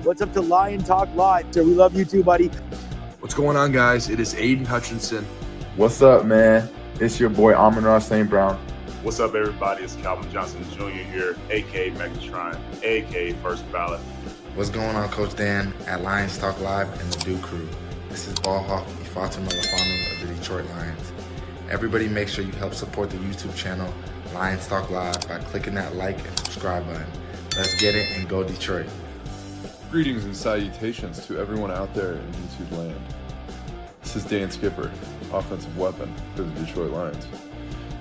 What's up to Lion Talk Live? So we love you too, buddy. What's going on, guys? It is Aiden Hutchinson. What's up, man? It's your boy Amon-Ra St. Brown. What's up, everybody? It's Calvin Johnson Jr. here, a.k.a. Megatron, a.k.a. First Ballot. What's going on, Coach Dan at Lions Talk Live and the Duke Crew? This is Ball Hawk Ifeatu Melifonwu of the Detroit Lions. Everybody make sure you help support the YouTube channel Lions Talk Live by clicking that like and subscribe button. Let's get it and go Detroit. Greetings and salutations to everyone out there in YouTube land. This is Dan Skipper, offensive weapon for the Detroit Lions.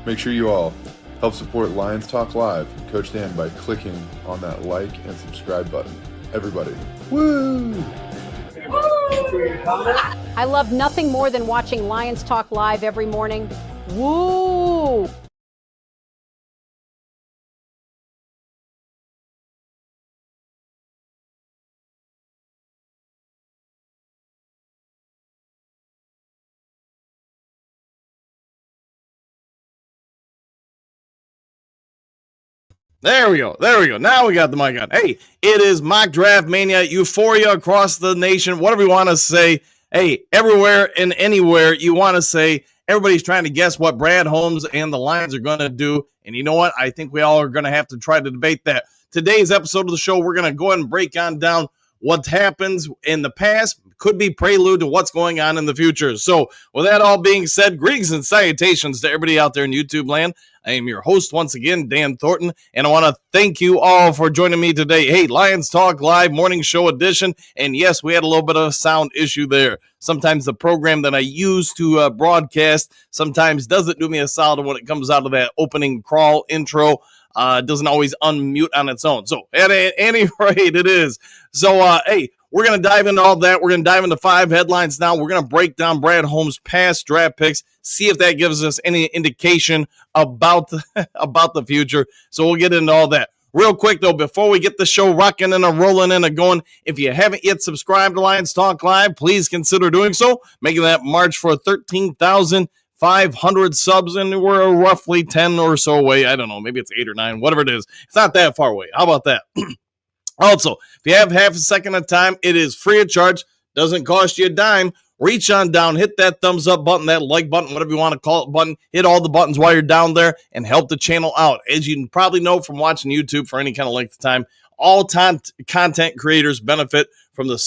Make sure you all help support Lions Talk Live and Coach Dan by clicking on that like and subscribe button. Everybody, woo! I love nothing more than watching Lions Talk Live every morning. Woo! There we go. Now we got the mic on. Hey, it is mock draft mania, euphoria across the nation, whatever you want to say. Hey, everywhere and anywhere you want to say, everybody's trying to guess what Brad Holmes and the Lions are going to do. And you know what? I think we all are going to have to try to debate that. Today's episode of the show, we're going to go ahead and break on down what happens in the past, could be prelude to what's going on in the future. So with that all being said, greetings and salutations to everybody out there in YouTube land. I am your host once again, Dan Thornton, and I want to thank you all for joining me today. Hey, Lions Talk Live morning show edition, and yes, we had a little bit of a sound issue there. Sometimes the program that I use to broadcast sometimes doesn't do me a solid when it comes out of that opening crawl intro. Doesn't always unmute on its own. So at any rate, it is. So, hey, we're going to dive into all that. We're going to dive into 5 headlines now. We're going to break down Brad Holmes' past draft picks, see if that gives us any indication about the future. So we'll get into all that. Real quick, though, before we get the show rocking and rolling and going, if you haven't yet subscribed to Lions Talk Live, please consider doing so, making that march for 13,500 subs, and we're roughly 10 or so away. I don't know, maybe it's 8 or 9, whatever it is. It's not that far away. How about that? Also, if you have half a second of time, it is free of charge. Doesn't cost you a dime. Reach on down, hit that thumbs up button, that like button, whatever you want to call it button. Hit all the buttons while you're down there and help the channel out. As you probably know from watching YouTube for any kind of length of time, all content creators benefit from the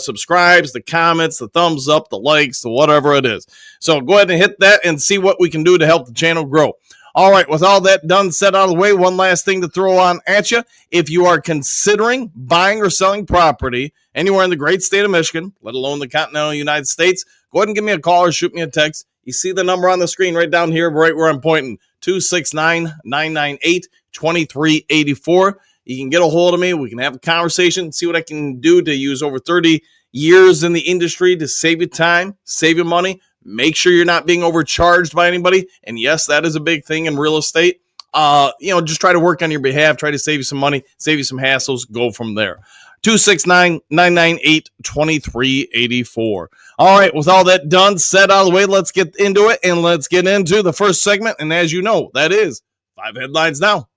subscribes, the comments, the thumbs up, the likes, the whatever it is. So go ahead and hit that and see what we can do to help the channel grow. All right, with all that done, set out of the way, one last thing to throw on at you. If you are considering buying or selling property anywhere in the great state of Michigan, let alone the continental United States, go ahead and give me a call or shoot me a text. You see the number on the screen right down here, right where I'm pointing, 269-998-2384. You can get a hold of me. We can have a conversation, see what I can do to use over 30 years in the industry to save you time, save you money. Make sure you're not being overcharged by anybody. And yes, that is a big thing in real estate. Just try to work on your behalf, try to save you some money, save you some hassles, go from there. 269-998-2384. All right, with all that done, set out of the way, let's get into it, and let's get into the first segment. And as you know, that is 5 headlines now.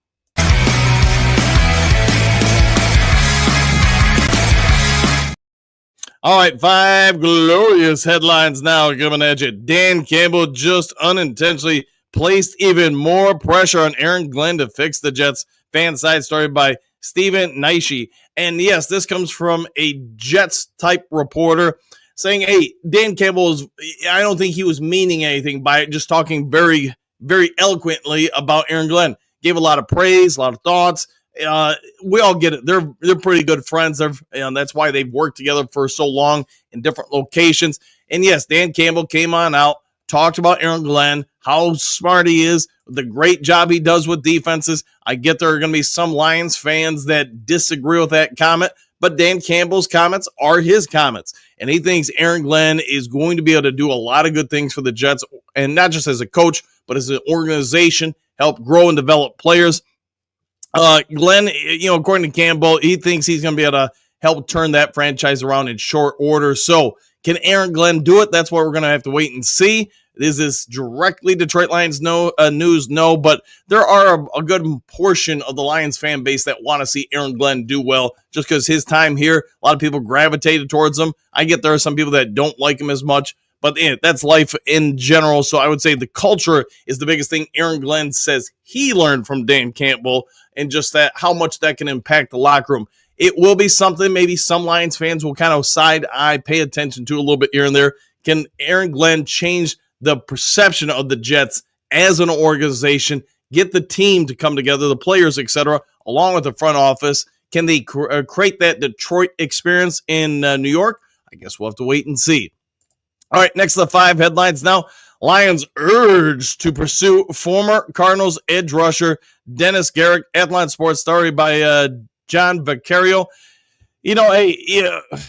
All right, 5 glorious headlines now coming at you. Dan Campbell just unintentionally placed even more pressure on Aaron Glenn to fix the Jets. Fan side story by Stephen Naishi. And yes, this comes from a Jets-type reporter saying, hey, Dan Campbell I don't think he was meaning anything by it, just talking very, very eloquently about Aaron Glenn. Gave a lot of praise, a lot of thoughts. We all get it. They're pretty good friends. That's why they've worked together for so long in different locations. And yes, Dan Campbell came on out, talked about Aaron Glenn, how smart he is, the great job he does with defenses. I get there are going to be some Lions fans that disagree with that comment, but Dan Campbell's comments are his comments. And he thinks Aaron Glenn is going to be able to do a lot of good things for the Jets, and not just as a coach, but as an organization, help grow and develop players. Glenn, according to Campbell, he thinks he's going to be able to help turn that franchise around in short order. So can Aaron Glenn do it? That's what we're going to have to wait and see. Is this directly Detroit Lions news? No, but there are a good portion of the Lions fan base that want to see Aaron Glenn do well just because his time here, a lot of people gravitated towards him. I get there are some people that don't like him as much, but that's life in general. So I would say the culture is the biggest thing Aaron Glenn says he learned from Dan Campbell, and just that how much that can impact the locker room. It will be something maybe some Lions fans will kind of side-eye pay attention to a little bit here and there. Can Aaron Glenn change the perception of the Jets as an organization, get the team to come together, the players, etc., along with the front office? Can they create that Detroit experience in New York? I guess we'll have to wait and see. All right, next to the 5 headlines now. Lions urged to pursue former Cardinals edge rusher Dennis Garrick. Athlon Sports story by John Vaccario.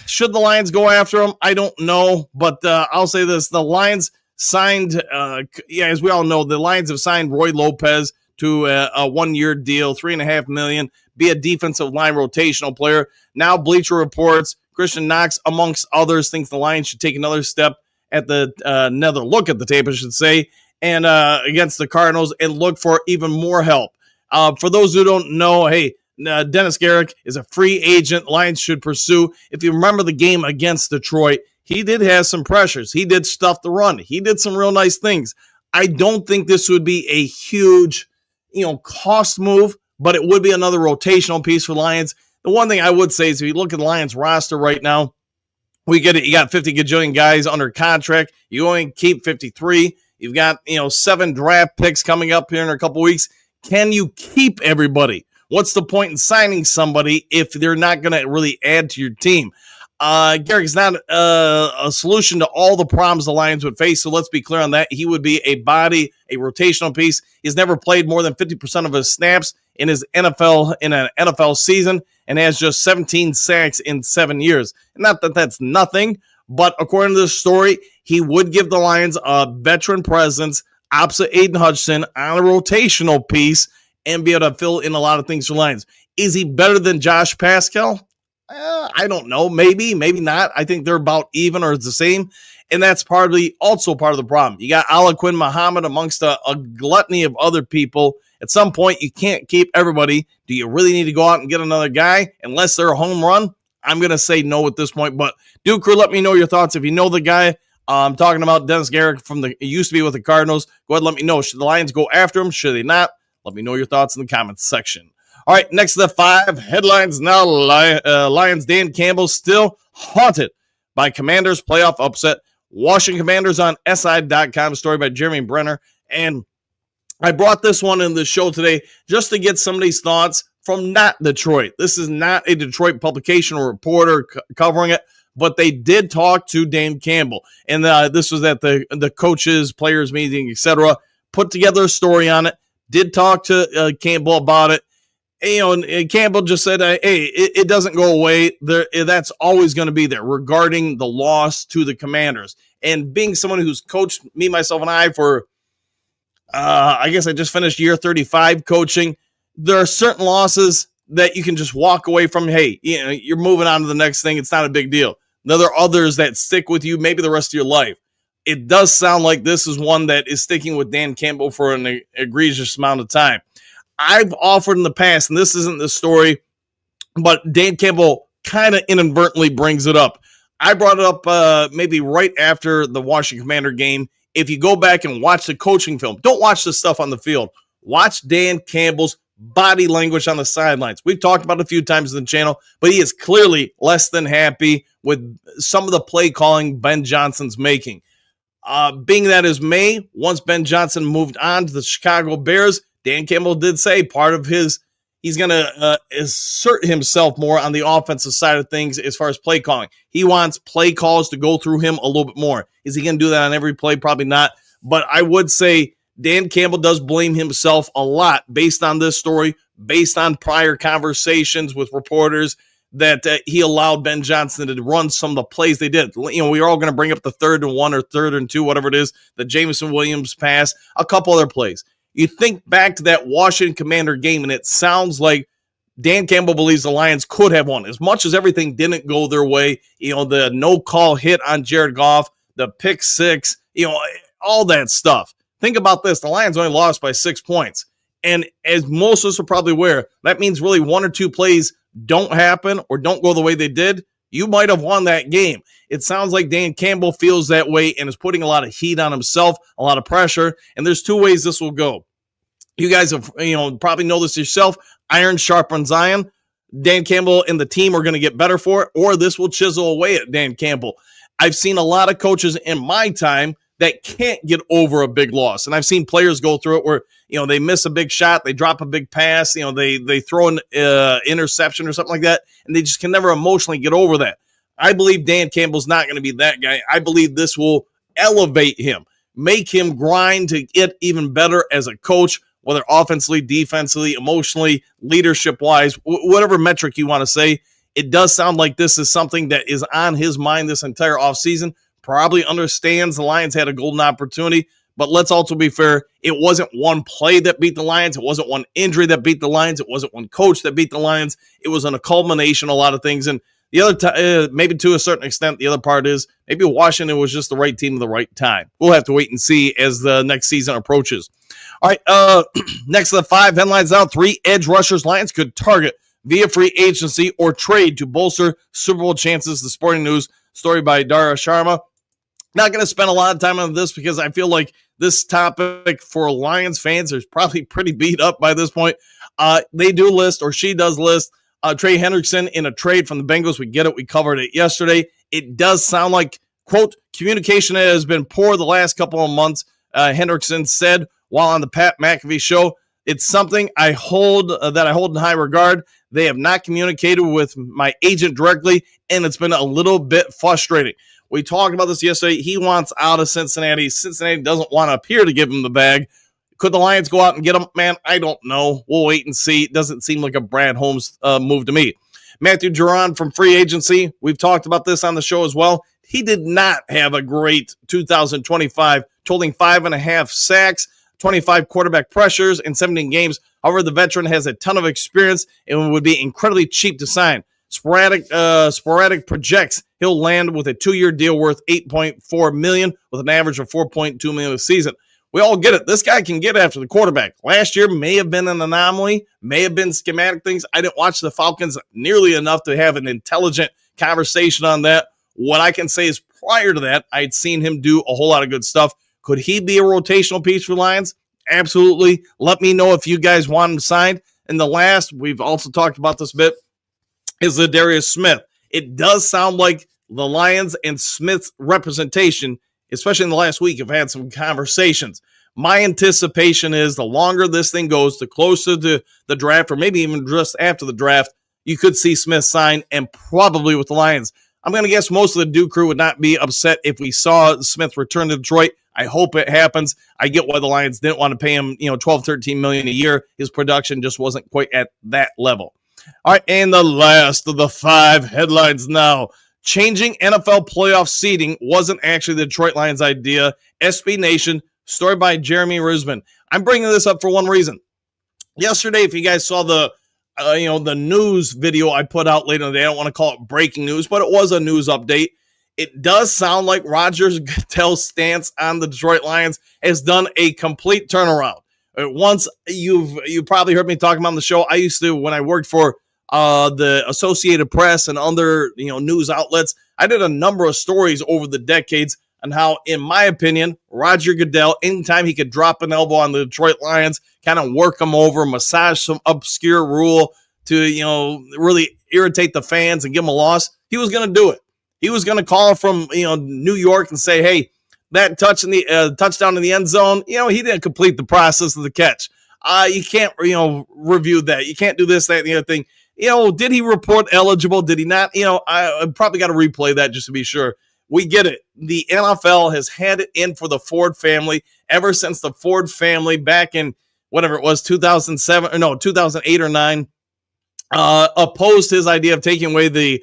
Should the Lions go after him? I don't know, but I'll say this. The Lions signed, as we all know, the Lions have signed Roy Lopez to a 1-year deal, $3.5 million, be a defensive line rotational player. Now Bleacher Reports, Christian Knox, amongst others, thinks the Lions should take another step at another look at the tape, I should say, and against the Cardinals and look for even more help. For those who don't know, hey, Dennis Garrick is a free agent Lions should pursue. If you remember the game against Detroit, he did have some pressures. He did stuff the run. He did some real nice things. I don't think this would be a huge, cost move, but it would be another rotational piece for Lions. The one thing I would say is if you look at the Lions roster right now, you got 50 gajillion guys under contract. You only keep 53. You've got, 7 draft picks coming up here in a couple weeks. Can you keep everybody? What's the point in signing somebody if they're not going to really add to your team? Garrick's not a solution to all the problems the Lions would face, so let's be clear on that. He would be a rotational piece. He's never played more than 50% of his snaps in an NFL season and has just 17 sacks in 7 years. Not that that's nothing, but according to this story, he would give the Lions a veteran presence opposite Aiden Hutchinson on a rotational piece and be able to fill in a lot of things for Lions. Is he better than Josh Pascal? I don't know. Maybe not. I think they're about even or it's the same. And that's partly also part of the problem. You got Alaquin Muhammad amongst a gluttony of other people. At some point, you can't keep everybody. Do you really need to go out and get another guy unless they're a home run? I'm going to say no at this point. But Duke Crew, let me know your thoughts. If you know the guy, I'm talking about Dennis Garrick used to be with the Cardinals. Go ahead and let me know. Should the Lions go after him? Should they not? Let me know your thoughts in the comments section. All right, next to the 5 headlines now. Lions Dan Campbell still haunted by Commanders playoff upset. Washington Commanders on SI.com, story by Jeremy Brenner. And I brought this one in the show today just to get somebody's thoughts from not Detroit. This is not a Detroit publication or reporter covering it, but they did talk to Dan Campbell. And this was at the coaches, players meeting, etc. Put together a story on it. Did talk to Campbell about it. And Campbell just said, hey, it doesn't go away. That's always going to be there regarding the loss to the Commanders. And being someone who's coached me, myself, and I for, I guess I just finished year 35 coaching, there are certain losses that you can just walk away from. Hey, you're moving on to the next thing. It's not a big deal. Now, there are others that stick with you maybe the rest of your life. It does sound like this is one that is sticking with Dan Campbell for an egregious amount of time. I've offered in the past, and this isn't the story, but Dan Campbell kind of inadvertently brings it up. I brought it up maybe right after the Washington Commander game. If you go back and watch the coaching film, don't watch the stuff on the field. Watch Dan Campbell's body language on the sidelines. We've talked about it a few times on the channel, but he is clearly less than happy with some of the play calling Ben Johnson's making. Being that is May, once Ben Johnson moved on to the Chicago Bears, Dan Campbell did say part of he's going to assert himself more on the offensive side of things as far as play calling. He wants play calls to go through him a little bit more. Is he going to do that on every play? Probably not. But I would say Dan Campbell does blame himself a lot based on this story, based on prior conversations with reporters that he allowed Ben Johnson to run some of the plays they did. We are all going to bring up the 3rd and 1 or 3rd and 2, whatever it is, the Jameson Williams pass, a couple other plays. You think back to that Washington Commander game, and it sounds like Dan Campbell believes the Lions could have won. As much as everything didn't go their way, the no-call hit on Jared Goff, the pick six, all that stuff. Think about this. The Lions only lost by 6 points. And as most of us are probably aware, that means really one or two plays don't happen or don't go the way they did. You might have won that game. It sounds like Dan Campbell feels that way and is putting a lot of heat on himself, a lot of pressure. And there's two ways this will go. You guys have, probably know this yourself. Iron sharpens iron. Dan Campbell and the team are going to get better for it, or this will chisel away at Dan Campbell. I've seen a lot of coaches in my time that can't get over a big loss. And I've seen players go through it where, they miss a big shot, they drop a big pass, they throw an interception or something like that, and they just can never emotionally get over that. I believe Dan Campbell's not going to be that guy. I believe this will elevate him, make him grind to get even better as a coach, whether offensively, defensively, emotionally, leadership-wise, whatever metric you want to say. It does sound like this is something that is on his mind this entire offseason. Probably understands the Lions had a golden opportunity, but let's also be fair. It wasn't one play that beat the Lions. It wasn't one injury that beat the Lions. It wasn't one coach that beat the Lions. It was a culmination of a lot of things. And the other maybe to a certain extent, the other part is maybe Washington was just the right team at the right time. We'll have to wait and see as the next season approaches. All right, next to the 5 headlines now, 3 edge rushers Lions could target via free agency or trade to bolster Super Bowl chances. The Sporting News story by Dara Sharma. Not going to spend a lot of time on this because I feel like this topic for Lions fans is probably pretty beat up by this point. They do list, or she does list, Trey Hendrickson in a trade from the Bengals. We get it. We covered it yesterday. It does sound like, quote, communication has been poor the last couple of months. Hendrickson said while on the Pat McAfee show, it's something I hold in high regard. They have not communicated with my agent directly, and it's been a little bit frustrating. We talked about this yesterday. He wants out of Cincinnati. Cincinnati doesn't want to appear to give him the bag. Could the Lions go out and get him? Man, I don't know. We'll wait and see. It doesn't seem like a Brad Holmes move to me. Matthew Duran from free agency. We've talked about this on the show as well. He did not have a great 2025, totaling 5.5 sacks, 25 quarterback pressures in 17 games. However, the veteran has a ton of experience and would be incredibly cheap to sign. Sporadic projects he'll land with a 2-year deal worth $8.4 million with an average of $4.2 million a season. We all get it. This guy can get after the quarterback. Last year may have been an anomaly, may have been schematic things. I didn't watch the Falcons nearly enough to have an intelligent conversation on that. What I can say is prior to that, I'd seen him do a whole lot of good stuff. Could he be a rotational piece for Lions? Absolutely. Let me know if you guys want him signed. And the last, we've also talked about this bit, is Darius Smith. It does sound like the Lions and Smith's representation, especially in the last week, have had some conversations. My anticipation is the longer this thing goes, the closer to the draft, or maybe even just after the draft, you could see Smith sign, and probably with the Lions. I'm going to guess most of the Duke crew would not be upset if we saw Smith return to Detroit. I hope it happens. I get why the Lions didn't want to pay him, $12, $13 million a year. His production just wasn't quite at that level. All right, and the last of the 5 headlines now. Changing NFL playoff seeding wasn't actually the Detroit Lions' idea. SB Nation, story by Jeremy Risman. I'm bringing this up for one reason. Yesterday, if you guys saw the news video I put out later in the day, I don't want to call it breaking news, but it was a news update. It does sound like Roger Goodell's stance on the Detroit Lions has done a complete turnaround. Once you've probably heard me talking about on the show, I used to, when I worked for the Associated Press and other news outlets, I did a number of stories over the decades on how, in my opinion, Roger Goodell, anytime he could drop an elbow on the Detroit Lions, kind of work them over, massage some obscure rule to really irritate the fans and give them a loss, he was going to do it. He was going to call from New York and say, hey, that touchdown in the end zone, he didn't complete the process of the catch. You can't, review that. You can't do this, that, and the other thing. Did he report eligible? Did he not? I probably got to replay that just to be sure. We get it. The NFL has had it in for the Ford family ever since the Ford family back in whatever it was, 2008 or 9, opposed his idea of taking away the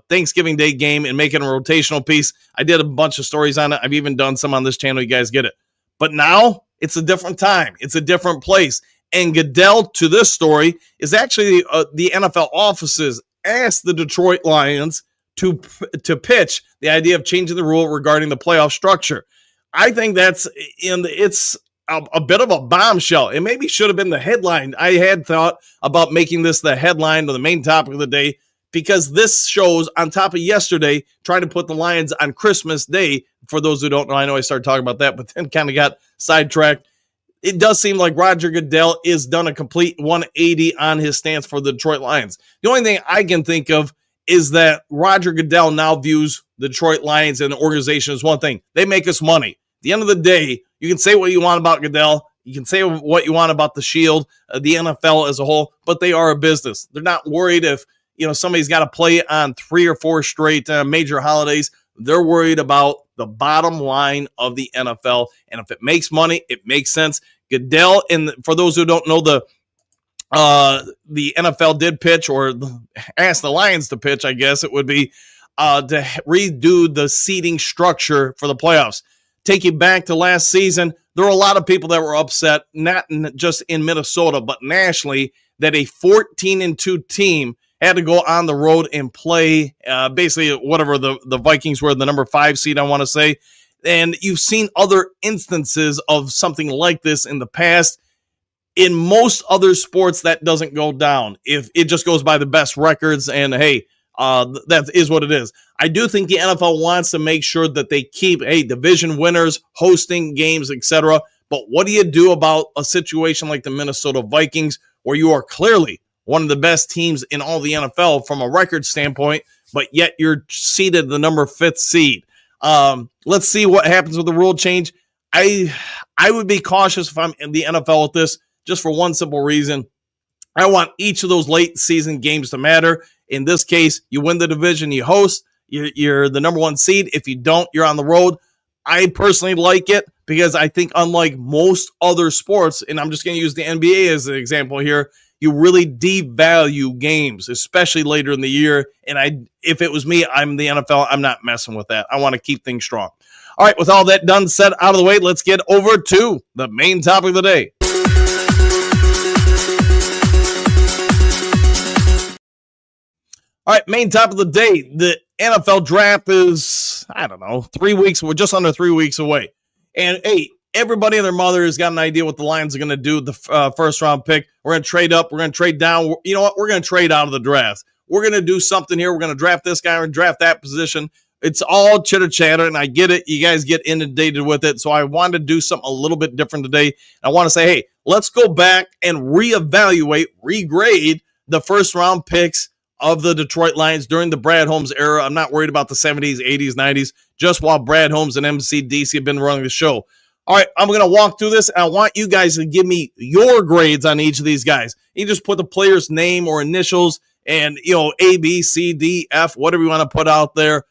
Thanksgiving Day game and making a rotational piece. I did a bunch of stories on it. I've even done some on this channel. You guys get it. But now it's a different time. It's a different place. And Goodell, to this story, is actually the NFL offices asked the Detroit Lions to pitch the idea of changing the rule regarding the playoff structure. I think it's a bit of a bombshell. It maybe should have been the headline. I had thought about making this the headline or the main topic of the day, because this shows, on top of yesterday, trying to put the Lions on Christmas Day. For those who don't know, I know I started talking about that, but then kind of got sidetracked. It does seem like Roger Goodell is done a complete 180 on his stance for the Detroit Lions. The only thing I can think of is that Roger Goodell now views the Detroit Lions and the organization as one thing. They make us money. At the end of the day, you can say what you want about Goodell. You can say what you want about the Shield, the NFL as a whole, but they are a business. They're not worried if somebody's got to play on 3 or 4 straight major holidays. They're worried about the bottom line of the NFL. And if it makes money, it makes sense. Goodell, and for those who don't know, the NFL did pitch, or asked the Lions to pitch, I guess it would be, to redo the seating structure for the playoffs. Take you back to last season, there were a lot of people that were upset, not just in Minnesota, but nationally, that a 14-2 team had to go on the road and play basically whatever the Vikings were, the number 5 seed, I want to say. And you've seen other instances of something like this in the past. In most other sports, that doesn't go down. If it just goes by the best records, and hey, that is what it is. I do think the NFL wants to make sure that they keep, division winners hosting games, etc. But what do you do about a situation like the Minnesota Vikings, where you are clearly one of the best teams in all the NFL from a record standpoint, but yet you're seeded the number 5th seed? Let's see what happens with the rule change. I would be cautious if I'm in the NFL with this, just for one simple reason. I want each of those late season games to matter. In this case, you win the division, you host, you're the number 1 seed. If you don't, you're on the road. I personally like it because I think, unlike most other sports, and I'm just going to use the NBA as an example here, you really devalue games, especially later in the year. And if it was me, I'm the NFL, I'm not messing with that. I want to keep things strong. All right, with all that done, said, out of the way, let's get over to the main topic of the day. All right, main topic of the day. The NFL draft is, 3 weeks. We're just under 3 weeks away. And, everybody and their mother has got an idea what the Lions are going to do. The first round pick. We're going to trade up. We're going to trade down. You know what? We're going to trade out of the draft. We're going to do something here. We're going to draft this guy. We're going to draft that position. It's all chitter chatter, and I get it. You guys get inundated with it. So I wanted to do something a little bit different today. I want to say, hey, let's go back and reevaluate, regrade the first round picks of the Detroit Lions during the Brad Holmes era. I'm not worried about the 70s, 80s, 90s, just while Brad Holmes and MCDC have been running the show. All right, I'm going to walk through this, and I want you guys to give me your grades on each of these guys. You just put the player's name or initials and, A, B, C, D, F, whatever you want to put out there.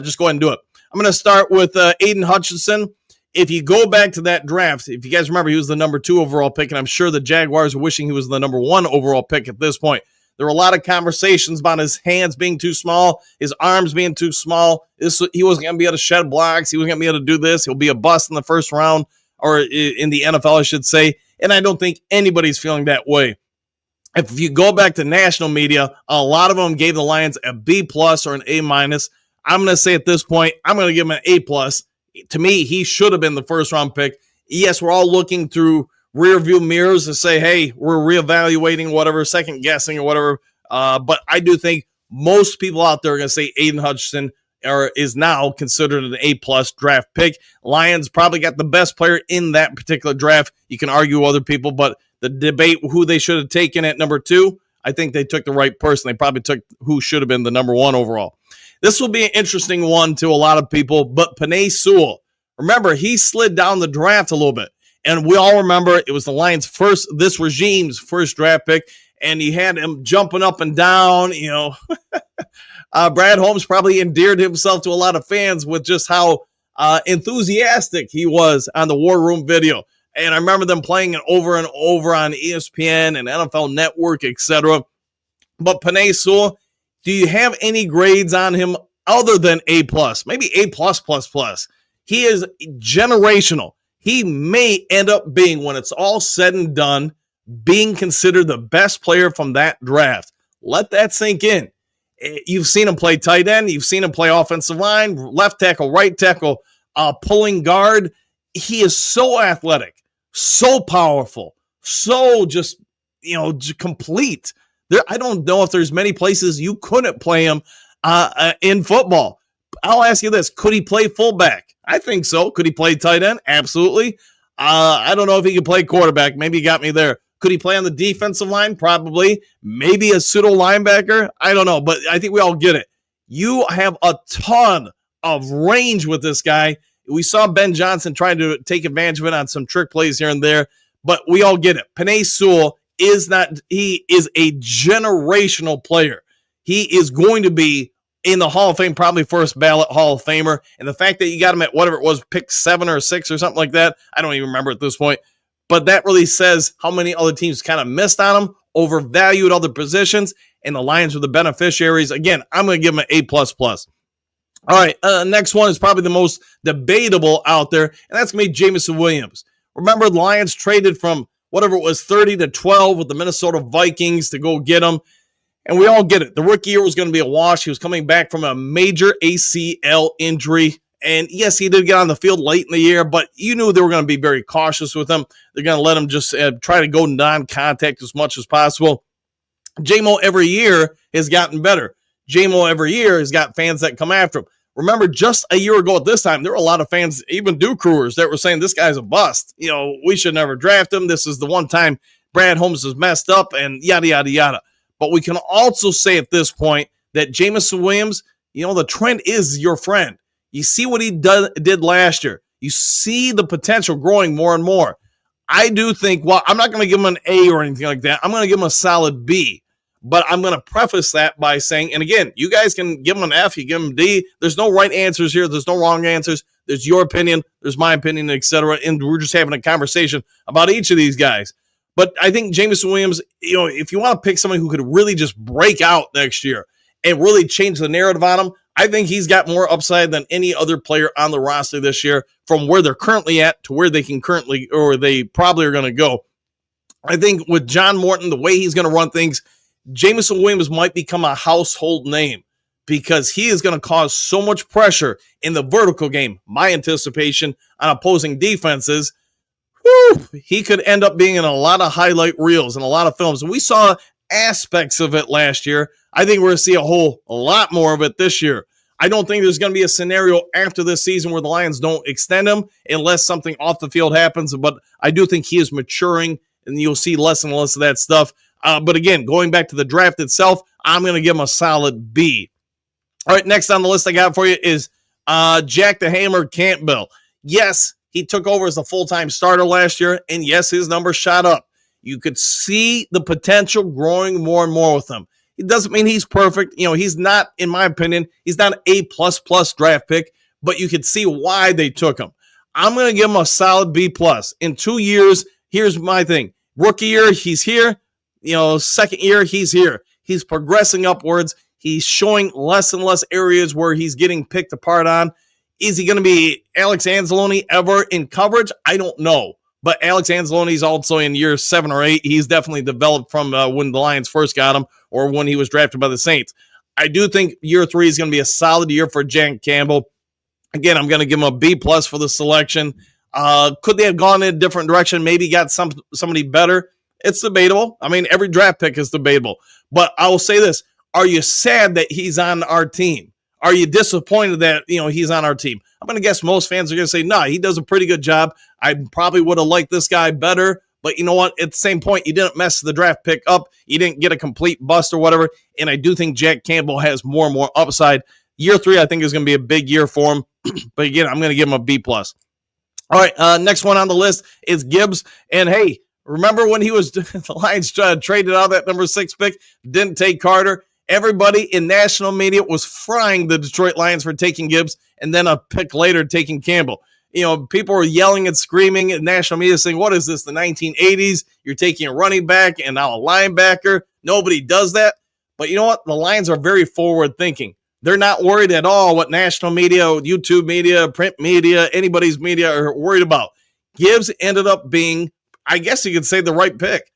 Just go ahead and do it. I'm going to start with Aiden Hutchinson. If you go back to that draft, if you guys remember, he was the number 2 overall pick, and I'm sure the Jaguars are wishing he was the number 1 overall pick at this point. There were a lot of conversations about his hands being too small, his arms being too small. He wasn't going to be able to shed blocks. He wasn't going to be able to do this. He'll be a bust in the first round, or in the NFL, I should say. And I don't think anybody's feeling that way. If you go back to national media, a lot of them gave the Lions a B+ or an A-. I'm going to say at this point, I'm going to give him an A+. To me, he should have been the first round pick. Yes, we're all looking through rear view mirrors to say, hey, we're reevaluating whatever, second guessing or whatever. But I do think most people out there are going to say Aiden Hutchinson is now considered an A+ draft pick. Lions probably got the best player in that particular draft. You can argue other people, but the debate who they should have taken at number 2, I think they took the right person. They probably took who should have been the number 1 overall. This will be an interesting one to a lot of people, but Penei Sewell, remember, he slid down the draft a little bit. And we all remember it was the Lions' this regime's first draft pick, and he had him jumping up and down. Brad Holmes probably endeared himself to a lot of fans with just how enthusiastic he was on the War Room video. And I remember them playing it over and over on ESPN and NFL Network, etc. But Penei Sewell, do you have any grades on him other than A+? Maybe A+++. He is generational. He may end up being, when it's all said and done, being considered the best player from that draft. Let that sink in. You've seen him play tight end. You've seen him play offensive line, left tackle, right tackle, pulling guard. He is so athletic, so powerful, so just, complete. I don't know if there's many places you couldn't play him in football. I'll ask you this. Could he play fullback? I think so. Could he play tight end? Absolutely. I don't know if he could play quarterback. Maybe he got me there. Could he play on the defensive line? Probably. Maybe a pseudo linebacker? I don't know, but I think we all get it. You have a ton of range with this guy. We saw Ben Johnson trying to take advantage of it on some trick plays here and there, but we all get it. Penei Sewell is a generational player. He is going to be in the Hall of Fame, probably first ballot Hall of Famer. And the fact that you got him at whatever it was, pick 7 or 6 or something like that, I don't even remember at this point. But that really says how many other teams kind of missed on him, overvalued other positions, and the Lions were the beneficiaries. Again, I'm going to give him an A++. All right, next one is probably the most debatable out there, and that's going to be Jameson Williams. Remember, the Lions traded from whatever it was, 30 to 12 with the Minnesota Vikings to go get him. And we all get it. The rookie year was going to be a wash. He was coming back from a major ACL injury. And yes, he did get on the field late in the year, but you knew they were going to be very cautious with him. They're going to let him just try to go non-contact as much as possible. J-Mo every year has gotten better. J-Mo every year has got fans that come after him. Remember, just a year ago at this time, there were a lot of fans, even Duke Crewers, that were saying this guy's a bust. We should never draft him. This is the one time Brad Holmes is messed up and yada, yada, yada. But we can also say at this point that Jameson Williams, the trend is your friend. You see what he did last year. You see the potential growing more and more. I do think, I'm not going to give him an A or anything like that. I'm going to give him a solid B. But I'm going to preface that by saying, and again, you guys can give him an F, you give him a D. There's no right answers here. There's no wrong answers. There's your opinion. There's my opinion, etc. And we're just having a conversation about each of these guys. But I think Jameson Williams, if you want to pick somebody who could really just break out next year and really change the narrative on him, I think he's got more upside than any other player on the roster this year from where they're currently at to where they probably are going to go. I think with John Morton, the way he's going to run things, Jameson Williams might become a household name because he is going to cause so much pressure in the vertical game, my anticipation, on opposing defenses. He could end up being in a lot of highlight reels and a lot of films. And we saw aspects of it last year. I think we're going to see a lot more of it this year. I don't think there's going to be a scenario after this season where the Lions don't extend him unless something off the field happens. But I do think he is maturing, and you'll see less and less of that stuff. But again, going back to the draft itself, I'm going to give him a solid B. All right, next on the list I got for you is Jack the Hammer Campbell. Yes, he took over as a full-time starter last year, and yes, his numbers shot up. You could see the potential growing more and more with him. It doesn't mean he's perfect. He's not, in my opinion, he's not an A++ draft pick, but you could see why they took him. I'm going to give him a solid B+. In 2 years, here's my thing. Rookie year, he's here. Second year, he's here. He's progressing upwards. He's showing less and less areas where he's getting picked apart on. Is he going to be Alex Anzalone ever in coverage? I don't know. But Alex Anzalone is also in year 7 or 8. He's definitely developed from when the Lions first got him or when he was drafted by the Saints. I do think year 3 is going to be a solid year for Jack Campbell. Again, I'm going to give him a B+ for the selection. Could they have gone in a different direction? Maybe got somebody better? It's debatable. I mean, every draft pick is debatable. But I will say this. Are you sad that he's on our team? Are you disappointed that, he's on our team? I'm going to guess most fans are going to say, no, he does a pretty good job. I probably would have liked this guy better. But you know what? At the same point, you didn't mess the draft pick up. You didn't get a complete bust or whatever. And I do think Jack Campbell has more and more upside. Year 3, I think, is going to be a big year for him. But again, I'm going to give him a B+. All right, next one on the list is Gibbs. And hey, remember when he was the Lions traded out that number 6 pick, didn't take Carter? Everybody in national media was frying the Detroit Lions for taking Gibbs and then a pick later taking Campbell. People were yelling and screaming in national media saying, what is this, the 1980s? You're taking a running back and now a linebacker. Nobody does that. But you know what? The Lions are very forward thinking. They're not worried at all what national media, YouTube media, print media, anybody's media are worried about. Gibbs ended up being, I guess you could say, the right pick.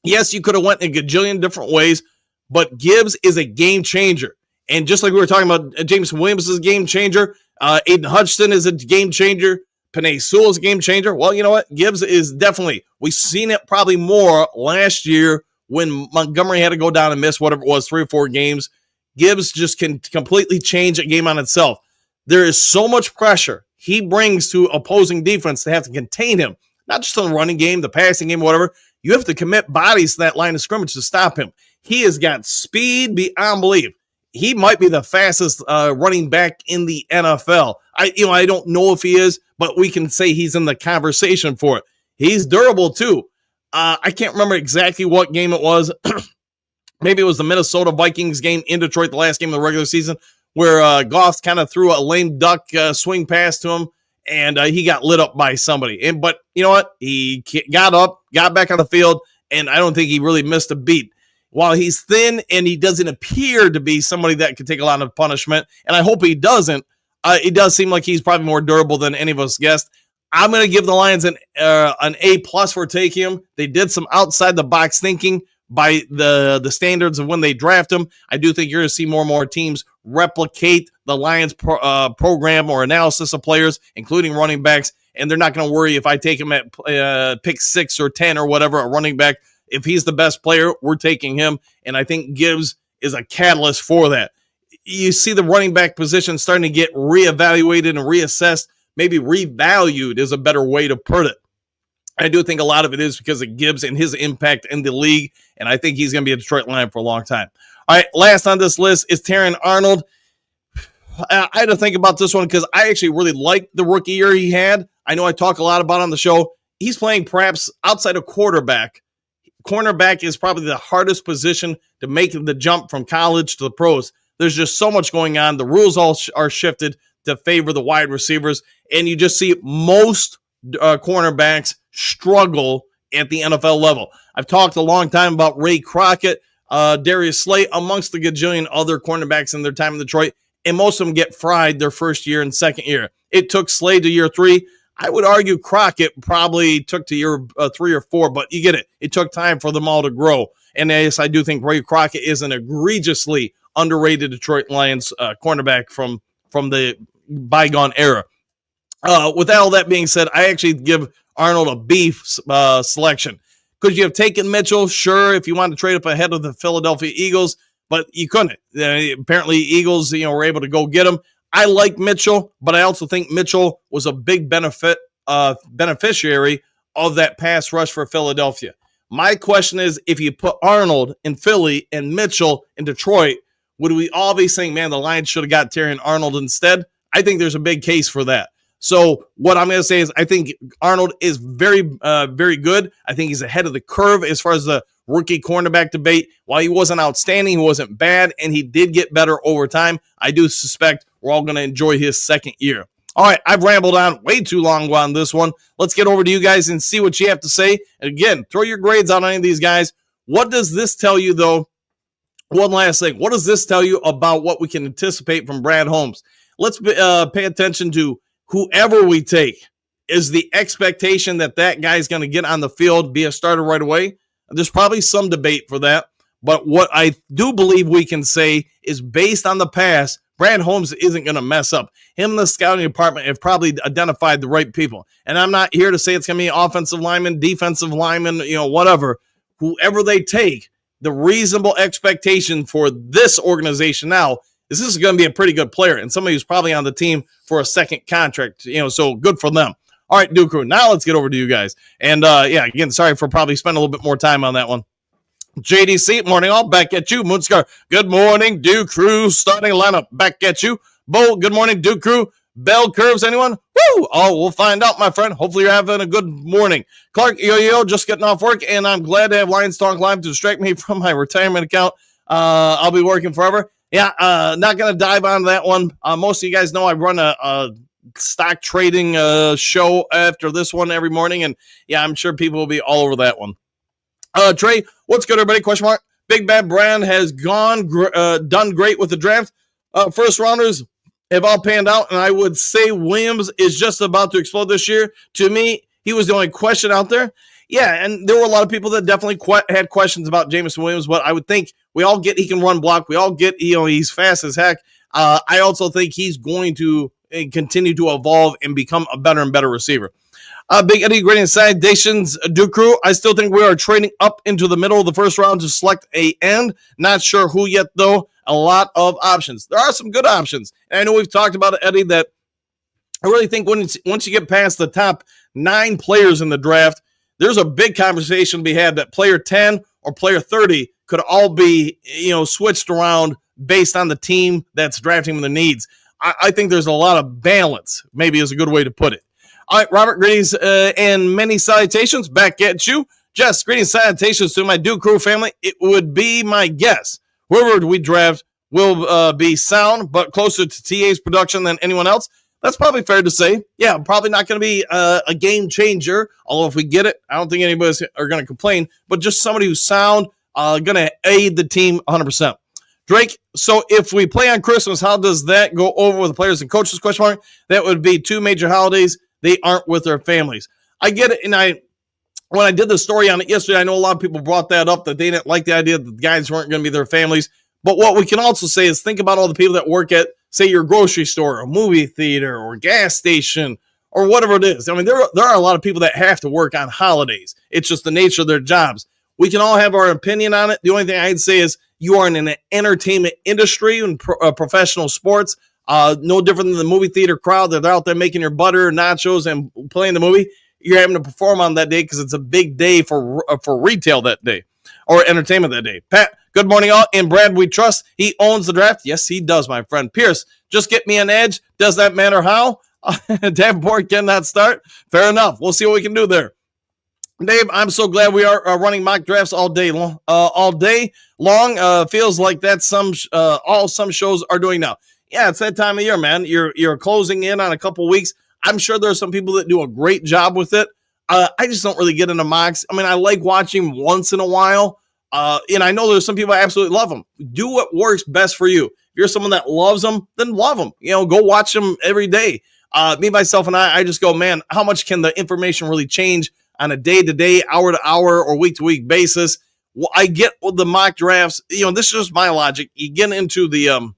Yes, you could have went a gajillion different ways, but Gibbs is a game changer. And just like we were talking about, Jameson Williams is a game changer. Aiden Hutchinson is a game changer. Penei Sewell is a game changer. Well, you know what? Gibbs is definitely, we've seen it probably more last year when Montgomery had to go down and miss whatever it was, 3 or 4 games. Gibbs just can completely change a game on itself. There is so much pressure he brings to opposing defense to have to contain him, not just on the running game, the passing game, whatever. You have to commit bodies to that line of scrimmage to stop him. He has got speed beyond belief. He might be the fastest running back in the NFL. I don't know if he is, but we can say he's in the conversation for it. He's durable too. I can't remember exactly what game it was. Maybe it was the Minnesota Vikings game in Detroit, the last game of the regular season, where Goff kind of threw a lame duck swing pass to him, and he got lit up by somebody. But you know what? He got up, got back on the field, and I don't think he really missed a beat. While he's thin and he doesn't appear to be somebody that could take a lot of punishment, and I hope he doesn't, it does seem like he's probably more durable than any of us guessed. I'm going to give the Lions an A+ for taking him. They did some outside-the-box thinking by the standards of when they draft him. I do think you're going to see more and more teams replicate the Lions program or analysis of players, including running backs, and they're not going to worry if I take him at pick 6 or 10 or whatever, a running back. If he's the best player, we're taking him, and I think Gibbs is a catalyst for that. You see the running back position starting to get reevaluated and reassessed, maybe revalued is a better way to put it. I do think a lot of it is because of Gibbs and his impact in the league, and I think he's going to be a Detroit Lion for a long time. All right, last on this list is Terrion Arnold. I had to think about this one because I actually really liked the rookie year he had. I know I talk a lot about it on the show. He's playing perhaps outside of quarterback. Cornerback is probably the hardest position to make the jump from college to the pros. There's just so much going on. The rules all are shifted to favor the wide receivers, and you just see most cornerbacks struggle at the NFL level. I've talked a long time about Ray Crockett, Darius Slay, amongst the gajillion other cornerbacks in their time in Detroit, and most of them get fried their first year and second year. It took Slay to year 3. I would argue Crockett probably took to year 3 or 4, but you get it. It took time for them all to grow. And yes, I do think Ray Crockett is an egregiously underrated Detroit Lions cornerback from the bygone era. With all that being said, I actually give Arnold a B selection. Could you have taken Mitchell? Sure, if you wanted to trade up ahead of the Philadelphia Eagles, but you couldn't. Apparently, Eagles, were able to go get him. I like Mitchell, but I also think Mitchell was a big beneficiary of that pass rush for Philadelphia. My question is, if you put Arnold in Philly and Mitchell in Detroit, would we all be saying, man, the Lions should have got Terrion Arnold instead? I think there's a big case for that. So what I'm going to say is I think Arnold is very, very good. I think he's ahead of the curve as far as the rookie cornerback debate. While he wasn't outstanding, he wasn't bad, and he did get better over time. I do suspect we're all going to enjoy his second year. All right, I've rambled on way too long on this one. Let's get over to you guys and see what you have to say. And again, throw your grades on any of these guys. What does this tell you, though? One last thing. What does this tell you about what we can anticipate from Brad Holmes? Let's pay attention to whoever we take. Is the expectation that guy's going to get on the field, be a starter right away? There's probably some debate for that. But what I do believe we can say is based on the past, Brad Holmes isn't going to mess up. Him and the scouting department have probably identified the right people. And I'm not here to say it's going to be offensive lineman, defensive lineman, whatever. Whoever they take, the reasonable expectation for this organization now is this is going to be a pretty good player and somebody who's probably on the team for a second contract, so good for them. All right, Duke Crew, now let's get over to you guys. And, again, sorry for probably spending a little bit more time on that one. JDC, morning all, back at you. Moonscar, good morning, Duke Crew, starting lineup, back at you. Bo, good morning, Duke Crew. Bell curves, anyone? Woo! Oh, we'll find out, my friend. Hopefully you're having a good morning. Clark, yo, just getting off work, and I'm glad to have Lions Talk Live to distract me from my retirement account. I'll be working forever. Yeah, not going to dive on that one. Most of you guys know I run a stock trading show after this one every morning, and yeah, I'm sure people will be all over that one. Trey, what's good, everybody? Question mark. Big Bad Brand has done great with the draft. First rounders have all panned out, and I would say Williams is just about to explode this year. To me, he was the only question out there. Yeah, and there were a lot of people that definitely had questions about Jameson Williams, but I would think we all get he can run block. We all get, he's fast as heck. I also think he's going to continue to evolve and become a better and better receiver. Big Eddie, Grading Citations, Duke Crew. I still think we are trading up into the middle of the first round to select a end. Not sure who yet, though. A lot of options. There are some good options. And I know we've talked about it, Eddie, that I really think once you get past the top 9 players in the draft, there's a big conversation to be had that player 10 or player 30 could all be, switched around based on the team that's drafting the needs. I think there's a lot of balance, maybe is a good way to put it. All right, Robert, greetings and many salutations back at you. Jess, greetings, salutations to my Duke Crew family. It would be my guess whoever we draft will be sound, but closer to TA's production than anyone else. That's probably fair to say. Yeah, probably not going to be a game changer. Although if we get it, I don't think anybody's are going to complain. But just somebody who's sound, going to aid the team 100%. Drake, so if we play on Christmas, how does that go over with the players and coaches? Question mark. That would be 2 major holidays. They aren't with their families. I get it, and when I did the story on it yesterday, I know a lot of people brought that up, that they didn't like the idea that the guys weren't going to be their families. But what we can also say is think about all the people that work at, say, your grocery store, or movie theater, or gas station, or whatever it is. I mean, there are a lot of people that have to work on holidays. It's just the nature of their jobs. We can all have our opinion on it. The only thing I'd say is you are in an entertainment industry and professional sports. No different than the movie theater crowd. They're out there making your butter, nachos, and playing the movie. You're having to perform on that day because it's a big day for retail that day, or entertainment that day. Pat, good morning, all. And Brad, we trust he owns the draft. Yes, he does, my friend. Pierce, just get me an edge. Does that matter how? Davenport cannot start. Fair enough. We'll see what we can do there. Dave, I'm so glad we are running mock drafts all day long. Feels like that's all some shows are doing now. Yeah, it's that time of year, man. You're closing in on a couple weeks. I'm sure there are some people that do a great job with it. I just don't really get into mocks. I mean, I like watching once in a while. And I know there's some people that absolutely love them. Do what works best for you. If you're someone that loves them, then love them. Go watch them every day. Me, myself, and I just go, man, how much can the information really change on a day-to-day, hour-to-hour, or week-to-week basis? Well, I get the mock drafts. This is just my logic. You get into the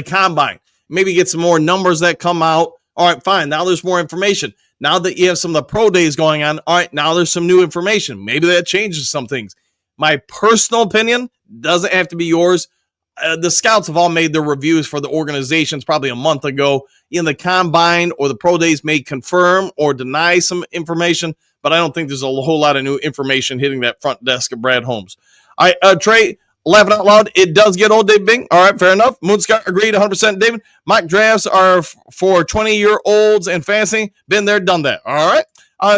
combine. Maybe get some more numbers that come out. All right, fine. Now there's more information. Now that you have some of the pro days going on, all right, now there's some new information. Maybe that changes some things. My personal opinion doesn't have to be yours. The scouts have all made their reviews for the organizations probably a month ago. In the combine or the pro days may confirm or deny some information, but I don't think there's a whole lot of new information hitting that front desk of Brad Holmes. All right, Trey, laughing out loud, it does get old, Dave Bing. All right, fair enough. Moonscar agreed 100%. David, mock drafts are for 20-year-olds and fantasy. Been there, done that. All right.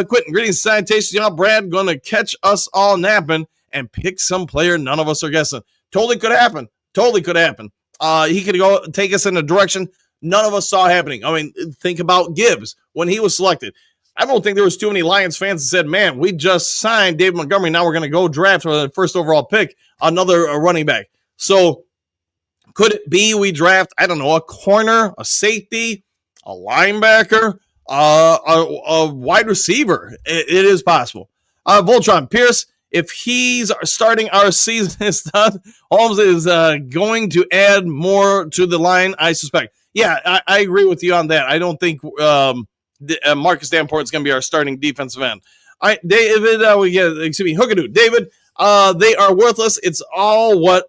Quentin, greetings, salutations. Brad going to catch us all napping and pick some player none of us are guessing. Totally could happen. Totally could happen. He could go take us in a direction none of us saw happening. I mean, think about Gibbs when he was selected. I don't think there was too many Lions fans that said, man, we just signed David Montgomery. Now we're going to go draft for the first overall pick, another running back. So could it be we draft, I don't know, a corner, a safety, a linebacker, a wide receiver? It is possible. Voltron, Pierce, if he's starting our season is done, Holmes is going to add more to the line, I suspect. Yeah, I agree with you on that. I don't think Marcus Davenport is going to be our starting defensive end. All right, David, Hookadoo. David, they are worthless. It's all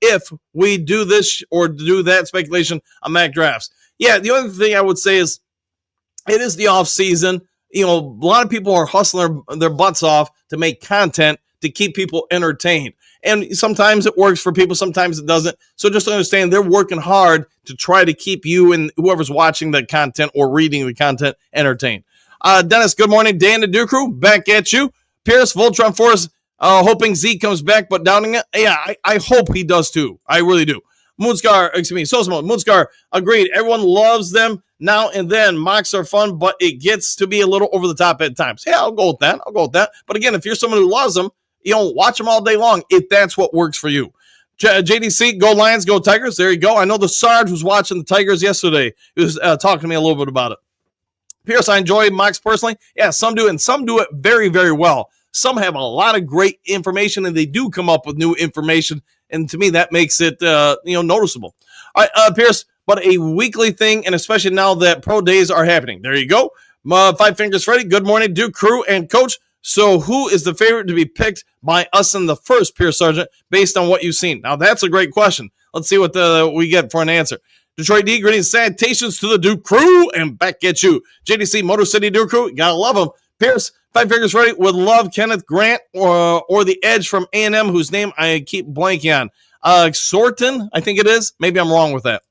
if we do this or do that speculation on mock drafts. Yeah, the only thing I would say is it is the off season. A lot of people are hustling their butts off to make content to keep people entertained. And sometimes it works for people, sometimes it doesn't. So just understand they're working hard to try to keep you and whoever's watching the content or reading the content entertained. Dennis, good morning. Dan the Duke Crew, back at you. Pierce, Voltron Force, hoping Zeke comes back, but doubting it. Yeah, I hope he does too. I really do. Moonscar, agreed. Everyone loves them now and then. Mocks are fun, but it gets to be a little over the top at times. Yeah, I'll go with that. But again, if you're someone who loves them, watch them all day long if that's what works for you. JDC, go Lions, go Tigers. There you go. I know the Sarge was watching the Tigers yesterday. He was talking to me a little bit about it. Pierce, I enjoy mocks personally. Yeah, some do, and some do it very, very well. Some have a lot of great information, and they do come up with new information. And to me, that makes it, noticeable. All right, Pierce, but a weekly thing, and especially now that pro days are happening. There you go. Five Fingers Freddy, good morning, Duke crew and coach. So who is the favorite to be picked by us in the first, Pierce Sargent, based on what you've seen? Now, that's a great question. Let's see what we get for an answer. Detroit D, greetings, salutations to the Duke crew, and back at you. JDC, Motor City Duke crew, gotta love them. Pierce, Five Fingers Freddy, would love Kenneth Grant or the Edge from A&M, whose name I keep blanking on. Thornton, I think it is. Maybe I'm wrong with that.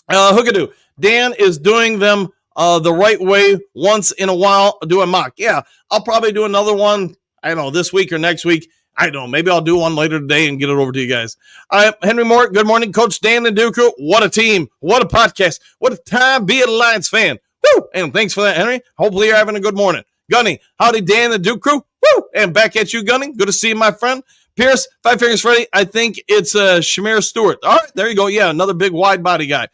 Hookadoo, Dan is doing them the right way once in a while, do a mock. Yeah, I'll probably do another one, I don't know, this week or next week. I don't know. Maybe I'll do one later today and get it over to you guys. All right, Henry Moore, good morning. Coach Dan and Duke. What a team. What a podcast. What a time be a Lions fan. Woo! And thanks for that, Henry. Hopefully you're having a good morning. Gunny, howdy, Dan and Duke crew. Woo! And back at you, Gunny. Good to see you, my friend. Pierce, Five Fingers Freddy, I think it's Shamir Stewart. All right, there you go. Yeah, another big wide body guy.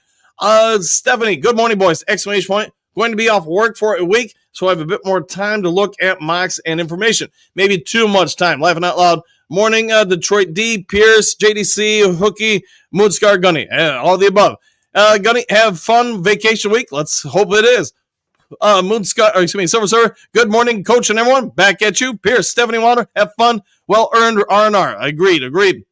Stephanie, good morning, boys. Exclamation point. Going to be off work for a week, so I have a bit more time to look at mocks and information. Maybe too much time. Laughing out loud. Morning, Detroit D, Pierce, JDC, Hookie, Moonscar, Gunny. All the above. Gunny, have fun vacation week. Let's hope it is. Silver Server, good morning, coach and everyone. Back at you. Pierce, Stephanie Wilder, have fun. Well-earned R&R. Agreed.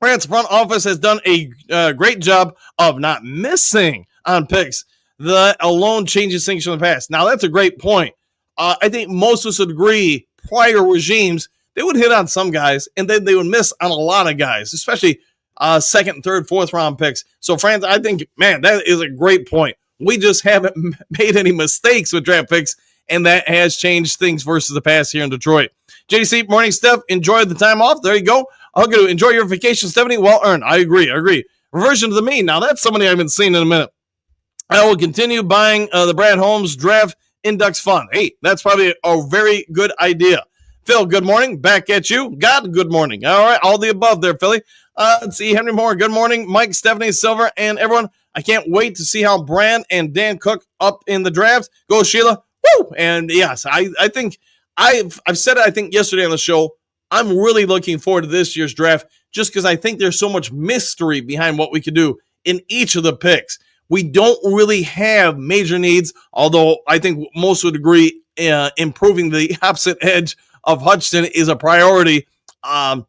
France front office has done a great job of not missing on picks. That alone changes things from the past. Now, that's a great point. I think most of us would agree prior regimes, they would hit on some guys, and then they would miss on a lot of guys, especially second, third, fourth round picks. So, France, I think, man, that is a great point. We just haven't made any mistakes with draft picks, and that has changed things versus the past here in Detroit. JC, morning, Steph. Enjoy the time off. There you go. I'm going to enjoy your vacation, Stephanie. Well earned. I agree. Reversion to the mean. Now, that's somebody I haven't seen in a minute. I will continue buying the Brad Holmes Draft Index Fund. Hey, that's probably a very good idea. Phil, good morning. Back at you. God, good morning. All right, all the above there, Philly. Let's see, Henry Moore, good morning. Mike, Stephanie, Silver, and everyone. I can't wait to see how Brad and Dan cook up in the draft. Go, Sheila. Woo! And yes, I think I've said it, I think, yesterday on the show. I'm really looking forward to this year's draft just because I think there's so much mystery behind what we could do in each of the picks. We don't really have major needs, although I think most would agree improving the opposite edge of Hutchinson is a priority. But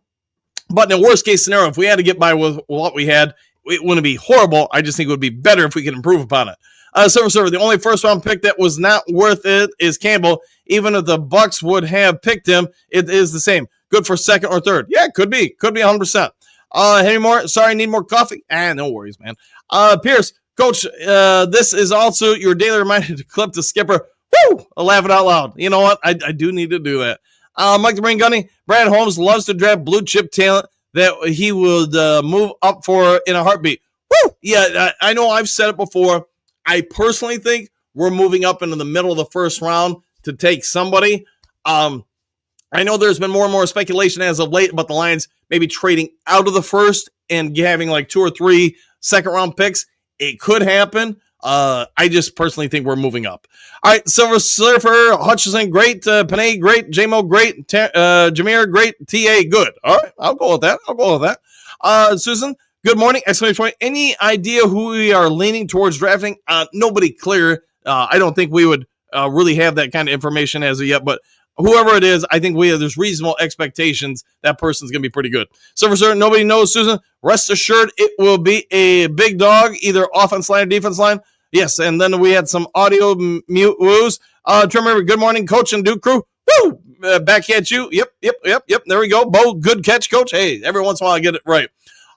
in a worst-case scenario, if we had to get by with what we had, it wouldn't be horrible. I just think it would be better if we could improve upon it. Silver Server, the only first-round pick that was not worth it is Campbell. Even if the Bucks would have picked him, it is the same. Good for second or third. Yeah, could be 100%. Henry Moore, sorry, need more coffee? No worries, man. Pierce, Coach, this is also your daily reminder to clip the skipper. Woo! Laughing out loud. You know what? I do need to do that. Mike the Brain Gunny, Brad Holmes loves to draft blue chip talent that he would move up for in a heartbeat. Woo! Yeah, I know I've said it before. I personally think we're moving up into the middle of the first round to take somebody. I know there's been more and more speculation as of late about the Lions maybe trading out of the first and having like 2 or 3 second round picks. It could happen. I just personally think we're moving up. All right, Silver Surfer, Hutchinson, great. Panay, great. J-Mo, great. Jameer, great. T.A., good. All right, I'll go with that. Susan, good morning. Exclamation point. Any idea who we are leaning towards drafting? Nobody clear. I don't think we would really have that kind of information as of yet, but whoever it is, I think there's reasonable expectations that person's going to be pretty good. Silver Surfer, nobody knows, Susan. Rest assured, it will be a big dog, either offense line or defense line. Yes, and then we had some audio mute woos. Trimmer, good morning, Coach and Duke crew. Woo! Back at you. Yep. There we go. Bo, good catch, Coach. Hey, every once in a while I get it right.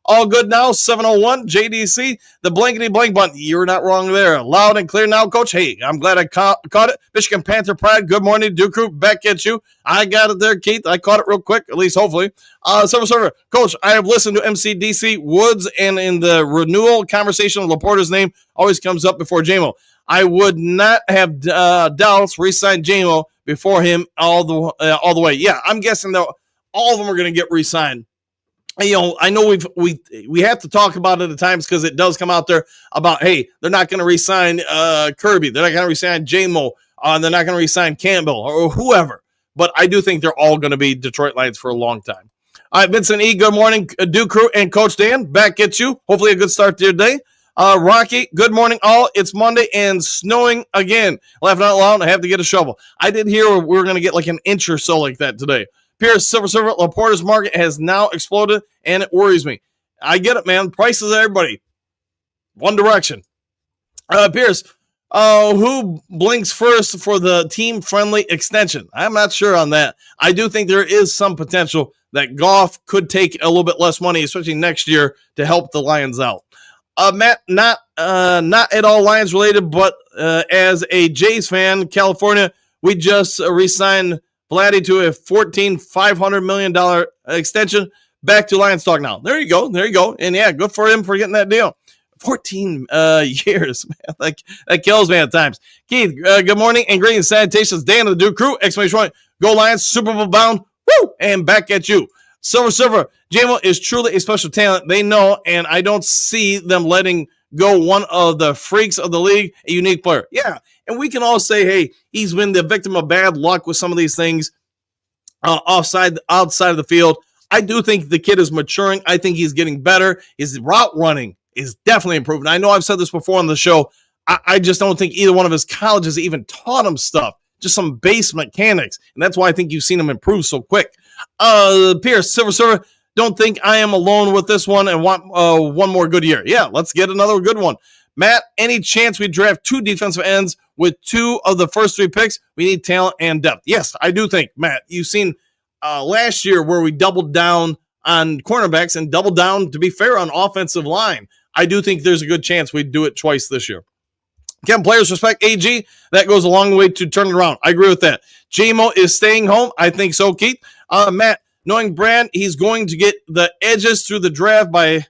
All good now, 701, JDC, the blankety blank button. You're not wrong there. Loud and clear now, Coach. Hey, I'm glad I caught it. Michigan Panther Pride, good morning, Duke Crew, back at you. I got it there, Keith. I caught it real quick, at least hopefully. Silver Server, Coach, I have listened to MCDC Woods, and in the renewal conversation, Laporta's name always comes up before JMO. I would not have doubts re-signed JMO before him all the way. Yeah, I'm guessing that all of them are going to get re-signed. I know we have to talk about it at times because it does come out there about, hey, they're not going to re-sign Kirby, they're not going to re-sign J-Mo, they're not going to re-sign Campbell or whoever. But I do think they're all going to be Detroit Lions for a long time. All right, Vincent E., good morning, Duke Crew and Coach Dan, back at you. Hopefully a good start to your day. Rocky, good morning all. It's Monday and snowing again. Laughing out loud, I have to get a shovel. I did hear we were going to get like an inch or so like that today. Pierce, Silver Server, Laporta's market has now exploded, and it worries me. I get it, man. Prices, everybody. One direction. Pierce, who blinks first for the team-friendly extension? I'm not sure on that. I do think there is some potential that Goff could take a little bit less money, especially next year, to help the Lions out. Matt, not at all Lions related, but as a Jays fan, California, we just re-signed Vladdy to a $500 million extension. Back to Lions talk now. There you go. And yeah, good for him for getting that deal. 14 years, man. That kills me at times. Keith, good morning and greetings, salutations. Dan of the Duke Crew, exclamation point. Go Lions, Super Bowl bound. Woo! And back at you. Silver, J-Mo is truly a special talent. They know, and I don't see them letting go one of the freaks of the league, a unique player. Yeah, and we can all say, hey, he's been the victim of bad luck with some of these things outside of the field. I do think the kid is maturing. I think he's getting better. His route running is definitely improving. I know I've said this before on the show. I just don't think either one of his colleges even taught him stuff, just some base mechanics, and that's why I think you've seen him improve so quick. Pierce, Silver, don't think I am alone with this one and want one more good year. Yeah, let's get another good one. Matt, any chance we draft 2 defensive ends with 2 of the first 3 picks? We need talent and depth. Yes, I do think, Matt, you've seen last year where we doubled down on cornerbacks and doubled down, to be fair, on offensive line. I do think there's a good chance we'd do it twice this year. Can players respect AG? That goes a long way to turn it around. I agree with that. J-Mo is staying home. I think so, Keith. Matt, knowing Brad, he's going to get the edges through the draft by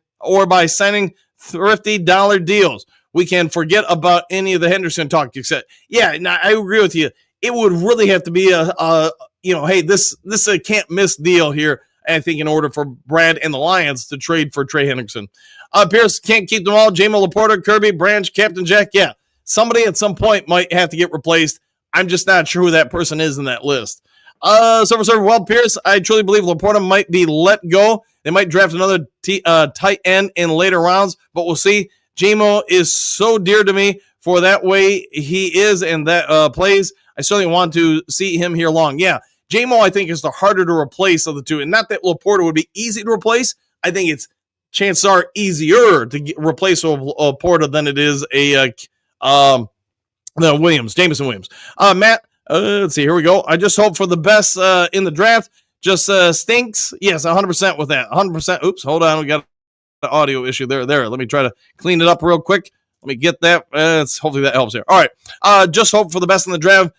signing thrifty dollar deals. We can forget about any of the Henderson talk you said. Yeah, no, I agree with you. It would really have to be hey, this is a can't miss deal here, I think, in order for Brad and the Lions to trade for Trey Henderson. Pierce, can't keep them all. J-Mo, Laporta, Kirby, Branch, Captain Jack. Yeah, somebody at some point might have to get replaced. I'm just not sure who that person is in that list. Silver, well, Pierce, I truly believe Laporta might be let go. They might draft another tight end in later rounds, but we'll see. J-Mo is so dear to me for that way he is and that plays. I certainly want to see him here long. Yeah, J-Mo, I think, is the harder to replace of the two. And not that Laporta would be easy to replace. I think it's chances are easier to replace Laporta than it is Jameson Williams. Matt, let's see. Here we go. I just hope for the best in the draft. Just stinks. Yes, 100% with that. 100%. Oops, hold on. We got an audio issue there. Let me try to clean it up real quick. Let me get that. Hopefully that helps here. All right. Just hope for the best in the draft.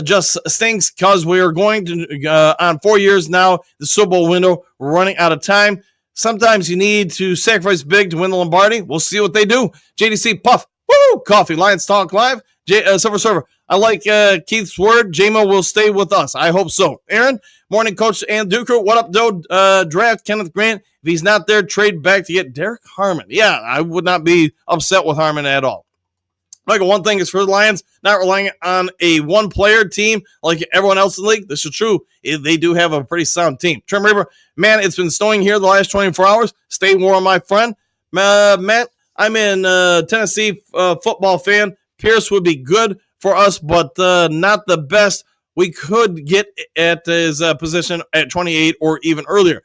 Just stinks because we are going to, on 4 years now, the Super Bowl window, we're running out of time. Sometimes you need to sacrifice big to win the Lombardi. We'll see what they do. JDC, Puff, woo, Coffee, Lions Talk Live, Silver. I like Keith's word. J-Mo will stay with us. I hope so. Aaron, morning, Coach and Duker. What up, Doe? Draft Kenneth Grant. If he's not there, trade back to get Derek Harmon. Yeah, I would not be upset with Harmon at all. Michael, one thing is for the Lions, not relying on a one-player team like everyone else in the league. This is true. They do have a pretty sound team. Trim River, man, it's been snowing here the last 24 hours. Stay warm, my friend. Matt, I'm in Tennessee football fan. Pierce would be good for us, but not the best we could get at his position at 28 or even earlier.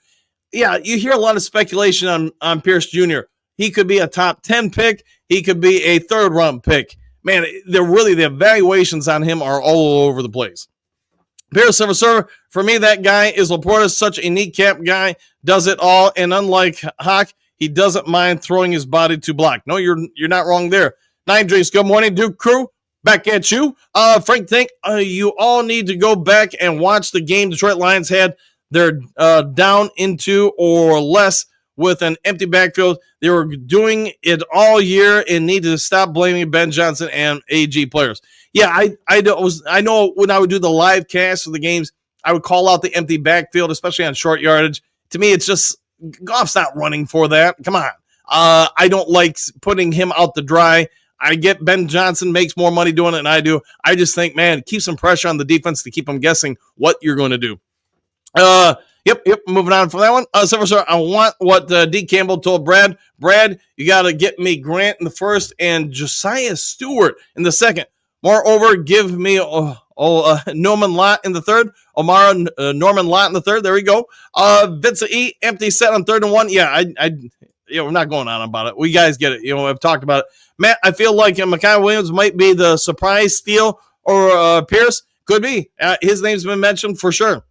Yeah, you hear a lot of speculation on Pierce Jr. He could be a top 10 pick. He could be a third-round pick. Man, the evaluations on him are all over the place. Pierce Silver, for me, that guy is Laporta, such a kneecap guy, does it all, and unlike Hawk, he doesn't mind throwing his body to block. No, you're not wrong there. Nine Drinks, good morning, Duke Crew. Back at you. Frank, think you all need to go back and watch the game Detroit Lions had. They're down into or less with an empty backfield. They were doing it all year and need to stop blaming Ben Johnson and AG players. Yeah, I know when I would do the live cast of the games, I would call out the empty backfield, especially on short yardage. To me, it's just Goff's not running for that. Come on. I don't like putting him out to dry. I get Ben Johnson makes more money doing it than I do. I just think, man, keep some pressure on the defense to keep them guessing what you're going to do. Yep. Moving on from that one. Silver Star, I want what D. Campbell told Brad. Brad, you got to get me Grant in the first and Josiah Stewart in the second. Moreover, give me Norman Lott in the third. Norman Lott in the third. There we go. Vincent E. Empty set on 3rd and 1. Yeah, we're not going on about it. We guys get it. I've talked about it. Matt, I feel like Mekhi Williams might be the surprise steal, or Pierce could be. His name's been mentioned for sure.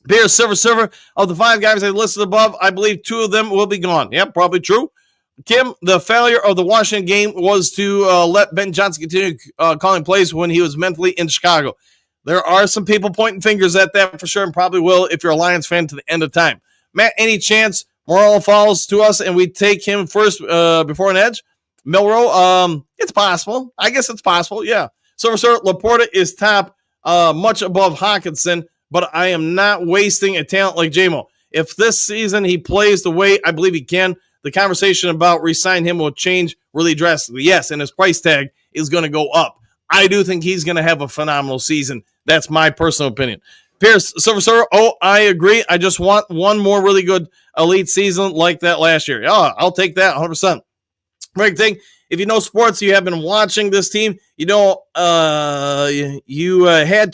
Pierce, Silver, of the 5 guys I listed above, I believe 2 of them will be gone. Yeah, probably true. Kim, the failure of the Washington game was to let Ben Johnson continue calling plays when he was mentally in Chicago. There are some people pointing fingers at that for sure, and probably will if you're a Lions fan to the end of time. Matt, any chance Morrell falls to us and we take him first before an edge? Milrow, it's possible. I guess it's possible, yeah. Silver, Laporta is top, much above Hawkinson, but I am not wasting a talent like J-Mo. If this season he plays the way I believe he can, the conversation about re-signing him will change really drastically. Yes, and his price tag is going to go up. I do think he's going to have a phenomenal season. That's my personal opinion. Pierce, Silver, I agree. I just want one more really good elite season like that last year. Yeah, I'll take that 100%. Right thing. If you know sports, you have been watching this team, you had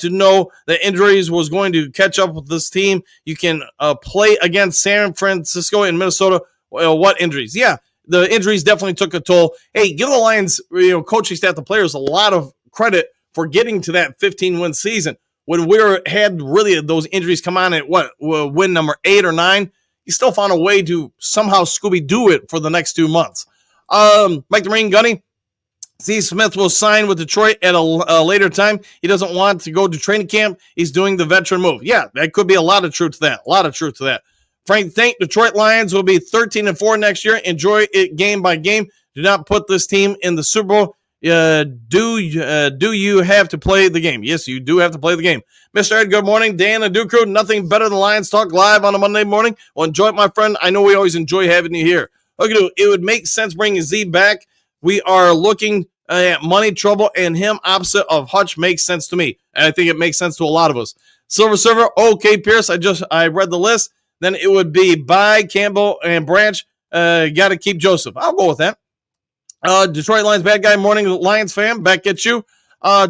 to know that injuries was going to catch up with this team. You can play against San Francisco and Minnesota. What injuries? Yeah, the injuries definitely took a toll. Hey, give the Lions, coaching staff, the players, a lot of credit for getting to that 15-win season. When we had really those injuries come on at win number 8 or 9, you still found a way to somehow Scooby-Doo it for the next 2 months. Mike the Marine Gunny, Z. Smith will sign with Detroit at a later time. He doesn't want to go to training camp. He's doing the veteran move. Yeah, that could be a lot of truth to that. Frank Think, Detroit Lions will be 13-4 next year. Enjoy it game by game. Do not put this team in the Super Bowl. Do you have to play the game? Yes, you do have to play the game. Mr. Ed, good morning. Dan and Duke Crew, nothing better than Lions Talk Live on a Monday morning. Well, enjoy it, my friend. I know we always enjoy having you here. Okay, it would make sense bringing Z back. We are looking at money trouble, and him opposite of Hutch makes sense to me. And I think it makes sense to a lot of us. Silver, okay, Pierce, I read the list. Then it would be by Campbell and Branch. Got to keep Joseph. I'll go with that. Detroit Lions bad guy morning, Lions fan, back at you.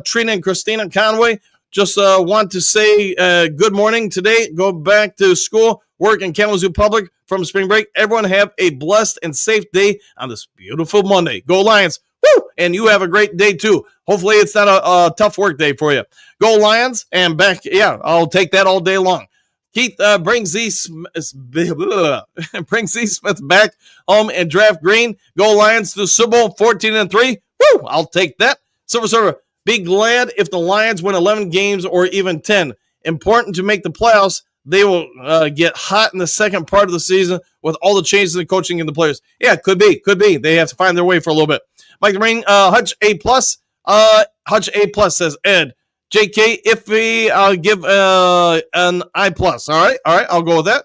Trina and Christina Conway, just want to say good morning today. Go back to school, work in Kalamazoo Public from spring break. Everyone have a blessed and safe day on this beautiful Monday. Go Lions. Woo! And you have a great day too. Hopefully it's not a tough work day for you. Go Lions and back. Yeah, I'll take that all day long. Keith, bring Z Smith back home and draft Green. Go Lions to the Super Bowl 14-3. Woo! I'll take that. Silver, be glad if the Lions win 11 games or even 10. Important to make the playoffs. They will get hot in the second part of the season with all the changes in the coaching and the players. Yeah, could be. They have to find their way for a little bit. Mike the Marine, Hutch A+. Hutch A+, says Ed. JK, iffy, I'll give an I+. All right, I'll go with that.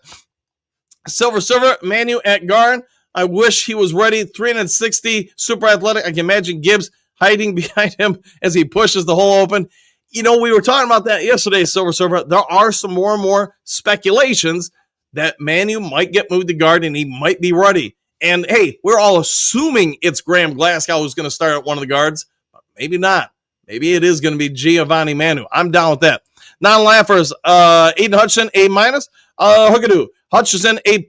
Silver, Manu at guard. I wish he was ready. 360, super athletic. I can imagine Gibbs hiding behind him as he pushes the hole open. We were talking about that yesterday, Silver. There are some more and more speculations that Manu might get moved to guard and he might be ready. And, hey, we're all assuming it's Graham Glasgow who's going to start at one of the guards, but maybe not. Maybe it is going to be Giovanni Manu. I'm down with that. Non-laughers, Aiden Hutchinson, A-. Hookadoo, Hutchinson, A+++.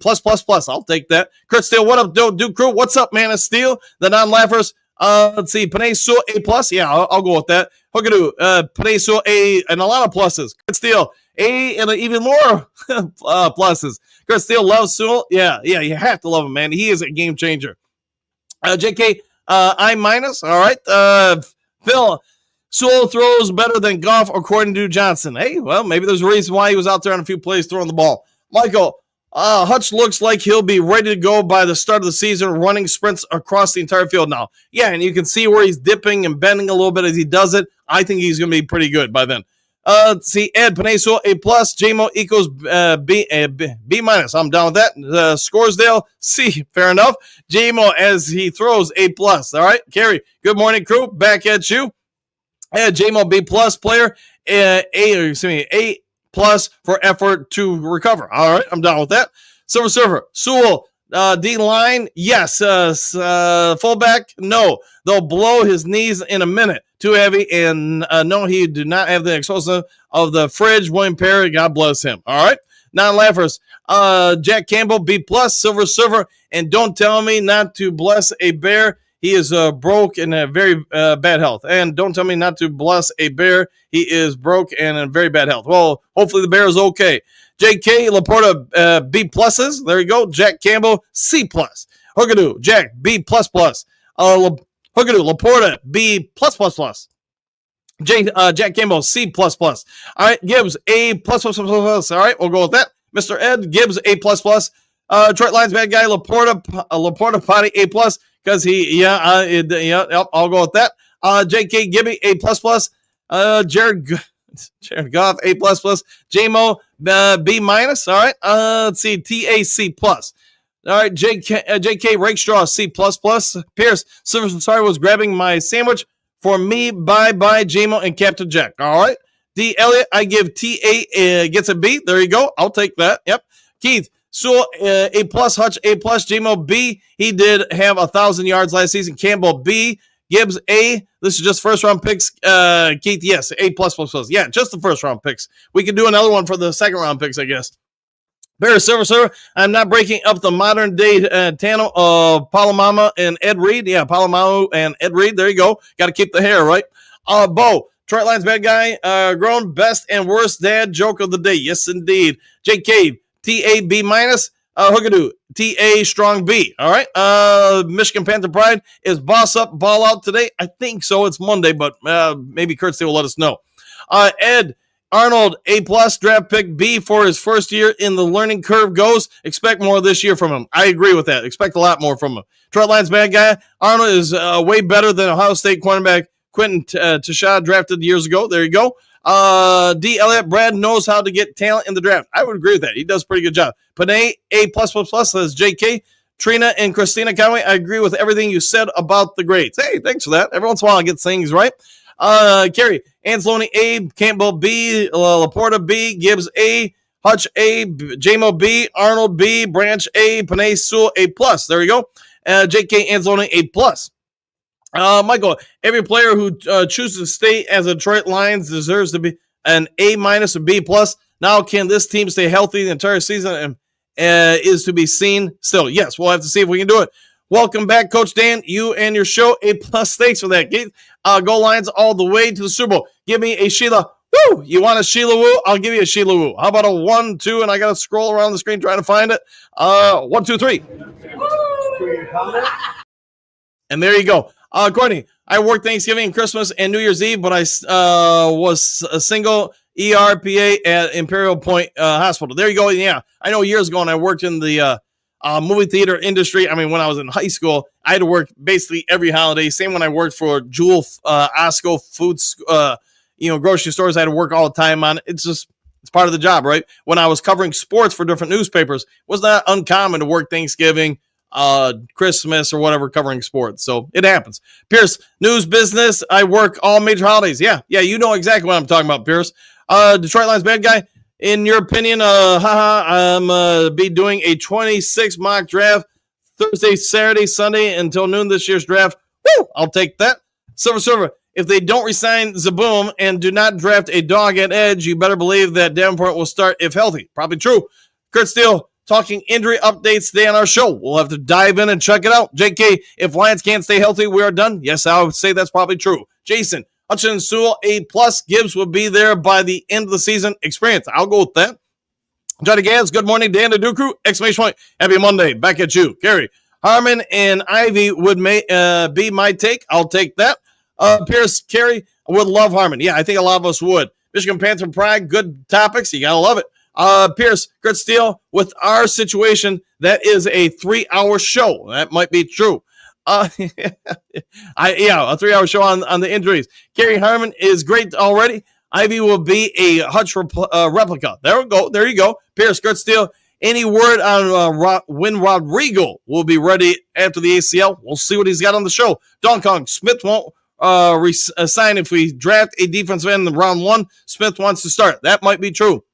I'll take that. Kurt Steele, what up, Duke Crew? What's up, man of Steel? The non-laughers, let's see, Panay Sewell, A+. Yeah, I'll go with that. Hookadoo, Panay Sewell, A, and a lot of pluses. Kurt Steele, A, and even more pluses. Kurt Steele loves Sewell. Yeah, you have to love him, man. He is a game changer. JK, I-. All right. Phil, Sewell throws better than Goff, according to Johnson. Hey, well, maybe there's a reason why he was out there on a few plays throwing the ball. Michael, Hutch looks like he'll be ready to go by the start of the season, running sprints across the entire field now. Yeah, and you can see where he's dipping and bending a little bit as he does it. I think he's going to be pretty good by then. See, Ed Paneso, A+, JMO equals B minus. I'm down with that. Scoresdale, C, fair enough. JMO as he throws, A+. All right, Carrie, good morning, crew. Back at you. JMO, B+ player, A+ for effort to recover. All right, I'm down with that. Silver Server, Sewell, D line, yes. Fullback, no. They'll blow his knees in a minute. Too heavy, and no, he do not have the explosive of the fridge. William Perry, God bless him. All right, non-laughers. Jack Campbell, B+, Silver Server, and don't tell me not to bless a bear. He is broke and in very bad health. And don't tell me not to bless a bear. He is broke and in very bad health. Well, hopefully the bear is okay. J.K. Laporta, B+. There you go. Jack Campbell, C+. Hookadoo, Jack, B++. Hookadoo, Laporta, B++. Jack Campbell, C++. All right, Gibbs, A++++. All right, we'll go with that. Mr. Ed, Gibbs, A++. Detroit Lions bad guy, Laporta Potty, A+. Because I'll go with that. J.K. Gibby, A++. Jared Goff, A++. JMO, B-. All right. Let's see. TAC+. All right. J.K. Rakestraw, C++. Pierce, sorry, was grabbing my sandwich for me. Bye, JMO and Captain Jack. All right. D. Elliott, I give T.A. Gets a B. There you go. I'll take that. Yep. Keith, Sewell, A+, Hutch, A+, JMO, B. He did have 1,000 yards last season. Campbell, B. Gibbs, A. This is just first-round picks. Keith, yes, A+++. Yeah, just the first-round picks. We can do another one for the second-round picks, I guess. Bear Silver Server, I'm not breaking up the modern-day tandem of Palomama and Ed Reed. Yeah, Palomama and Ed Reed. There you go. Got to keep the hair, right? Bo, Detroit Lions bad guy. Grown, best and worst dad joke of the day. Yes, indeed. J.K., T.A. B-. Hookadoo, T.A. strong B. All right. Michigan Panther Pride is boss up, ball out today. I think so. It's Monday, but maybe Kurt will let us know. Ed Arnold, A+, draft pick B for his first year in the learning curve goes. Expect more this year from him. I agree with that. Expect a lot more from him. Detroit Lions bad guy. Arnold is way better than Ohio State cornerback Quentin Tashad drafted years ago. There you go. D. Elliott, Brad knows how to get talent in the draft. I would agree with that. He does a pretty good job. Panay, A+++, says J.K. Trina and Christina Conway, I agree with everything you said about the grades. Hey, thanks for that. Every once in a while I get things right. Kerry, Anzalone, A. Campbell, B. Laporta, B. Gibbs, A. Hutch, A. JMO, B. Arnold, B. Branch, A. Panay, Sewell, A+. There you go. J.K. Anzalone, A+. Michael, every player who chooses to stay as a Detroit Lions deserves to be an A- or B+. Now, can this team stay healthy the entire season? Is to be seen still. Yes, we'll have to see if we can do it. Welcome back, Coach Dan. You and your show, A+. Thanks for that. Go Lions all the way to the Super Bowl. Give me a Sheila Woo. You want a Sheila Woo? I'll give you a Sheila Woo. How about a 1, 2, and I got to scroll around the screen trying to find it. 1, 2, 3. And there you go. Courtney, I worked Thanksgiving, Christmas, and New Year's Eve, but I was a single ERPA at Imperial Point Hospital. There you go. Yeah, I know years ago when I worked in the movie theater industry. I mean, when I was in high school, I had to work basically every holiday. Same when I worked for Jewel, Osco Foods, grocery stores. I had to work all the time on it. It's part of the job, right? When I was covering sports for different newspapers, it was not uncommon to work Thanksgiving, Christmas, or whatever, covering sports. So it happens. Pierce, news business. I work all major holidays. Yeah, you know exactly what I'm talking about, Pierce. Detroit Lions bad guy. In your opinion, I'm be doing a 26 mock draft Thursday, Saturday, Sunday until noon this year's draft. Woo! I'll take that. Silver Server, if they don't resign Zaboom and do not draft a dog at edge, you better believe that Davenport will start if healthy. Probably true. Kurt Steele, talking injury updates today on our show. We'll have to dive in and check it out. JK, if Lions can't stay healthy, we are done. Yes, I would say that's probably true. Jason, Hutchinson Sewell, A+. Gibbs will be there by the end of the season. Experience. I'll go with that. Johnny Gans, good morning. Dan the Duke Crew, exclamation point. Happy Monday. Back at you. Gary, Harmon and Ivy would be my take. I'll take that. Pierce, Carey would love Harmon. Yeah, I think a lot of us would. Michigan Panther Pride, good topics. You got to love it. Pierce, Kurt Steele, with our situation, that is a 3-hour show. That might be true. A 3-hour show on the injuries. Gary Harmon is great already. Ivy will be a Hutch replica. There we go. There you go. Pierce, Kurt Steele. Any word on when Rodrigo will be ready after the ACL? We'll see what he's got on the show. Don Kong, Smith won't resign if we draft a defensive end in round 1. Smith wants to start. That might be true.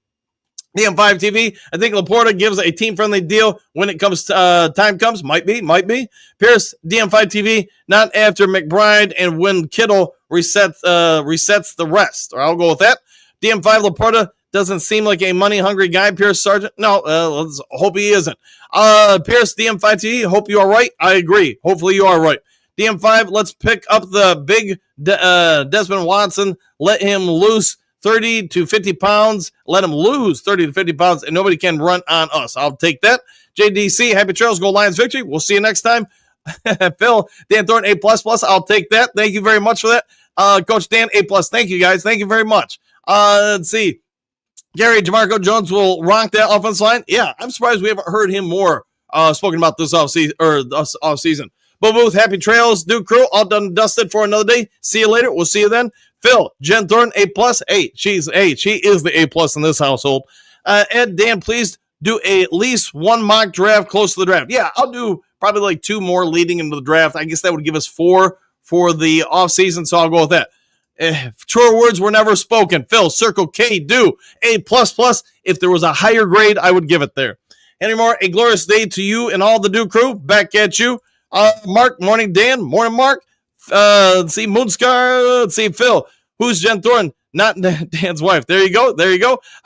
DM5 TV, I think Laporta gives a team-friendly deal when it comes to, time comes. Might be. Pierce, DM5 TV, not after McBride and when Kittle resets the rest. Or I'll go with that. DM5 Laporta doesn't seem like a money-hungry guy. Pierce Sargent, no, let's hope he isn't. Pierce, DM5 TV, hope you are right. I agree. Hopefully you are right. DM5, let's pick up the big Desmond Watson. Let him loose 30 to 50 pounds. Let him lose 30 to 50 pounds, and nobody can run on us. I'll take that. JDC, happy trails, go Lions victory. We'll see you next time. Phil, Dan Thornton, A++. I'll take that. Thank you very much for that. Coach Dan, A+. Thank you, guys. Thank you very much. Let's see. Gary, Jamarco Jones will rock that offense line. Yeah, I'm surprised we haven't heard him more spoken about this offseason. Bo Booth, happy trails. Duke Crew, all done and dusted for another day. See you later. We'll see you then. Phil, Jen Thornton, A+. Hey, she is the A+ in this household. Ed, Dan, please do at least one mock draft close to the draft. Yeah, I'll do probably like 2 more leading into the draft. I guess that would give us 4 for the offseason, so I'll go with that. Truer words were never spoken. Phil, Circle K, do A++. If there was a higher grade, I would give it there. Henry Moore, a glorious day to you and all the Duke Crew. Back at you. Mark, morning, Dan. Morning, Mark. Let's see, Moonscar. Let's see, Phil. Who's Jen Thornton? Not Dan's wife. There you go.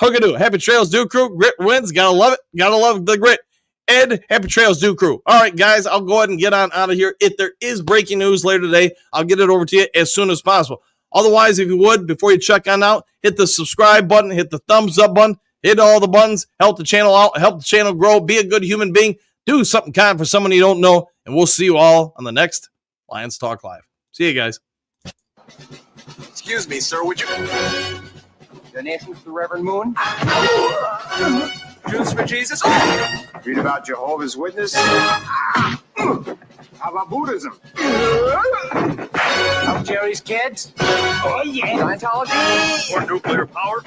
Huckadoo. Happy trails, Duke Crew. Grit wins. Gotta love it. Gotta love the grit. Ed, happy trails, Duke Crew. All right, guys, I'll go ahead and get on out of here. If there is breaking news later today, I'll get it over to you as soon as possible. Otherwise, if you would, before you check on out, hit the subscribe button, hit the thumbs up button, hit all the buttons, help the channel out, help the channel grow, be a good human being, do something kind for someone you don't know, and we'll see you all on the next Lions Talk Live. See you guys. Excuse me, sir, would you... Donations to the Reverend Moon? Jews for Jesus? Read about Jehovah's Witness? How about Buddhism? Help Jerry's kids? Oh, yeah. Scientology? Or nuclear power?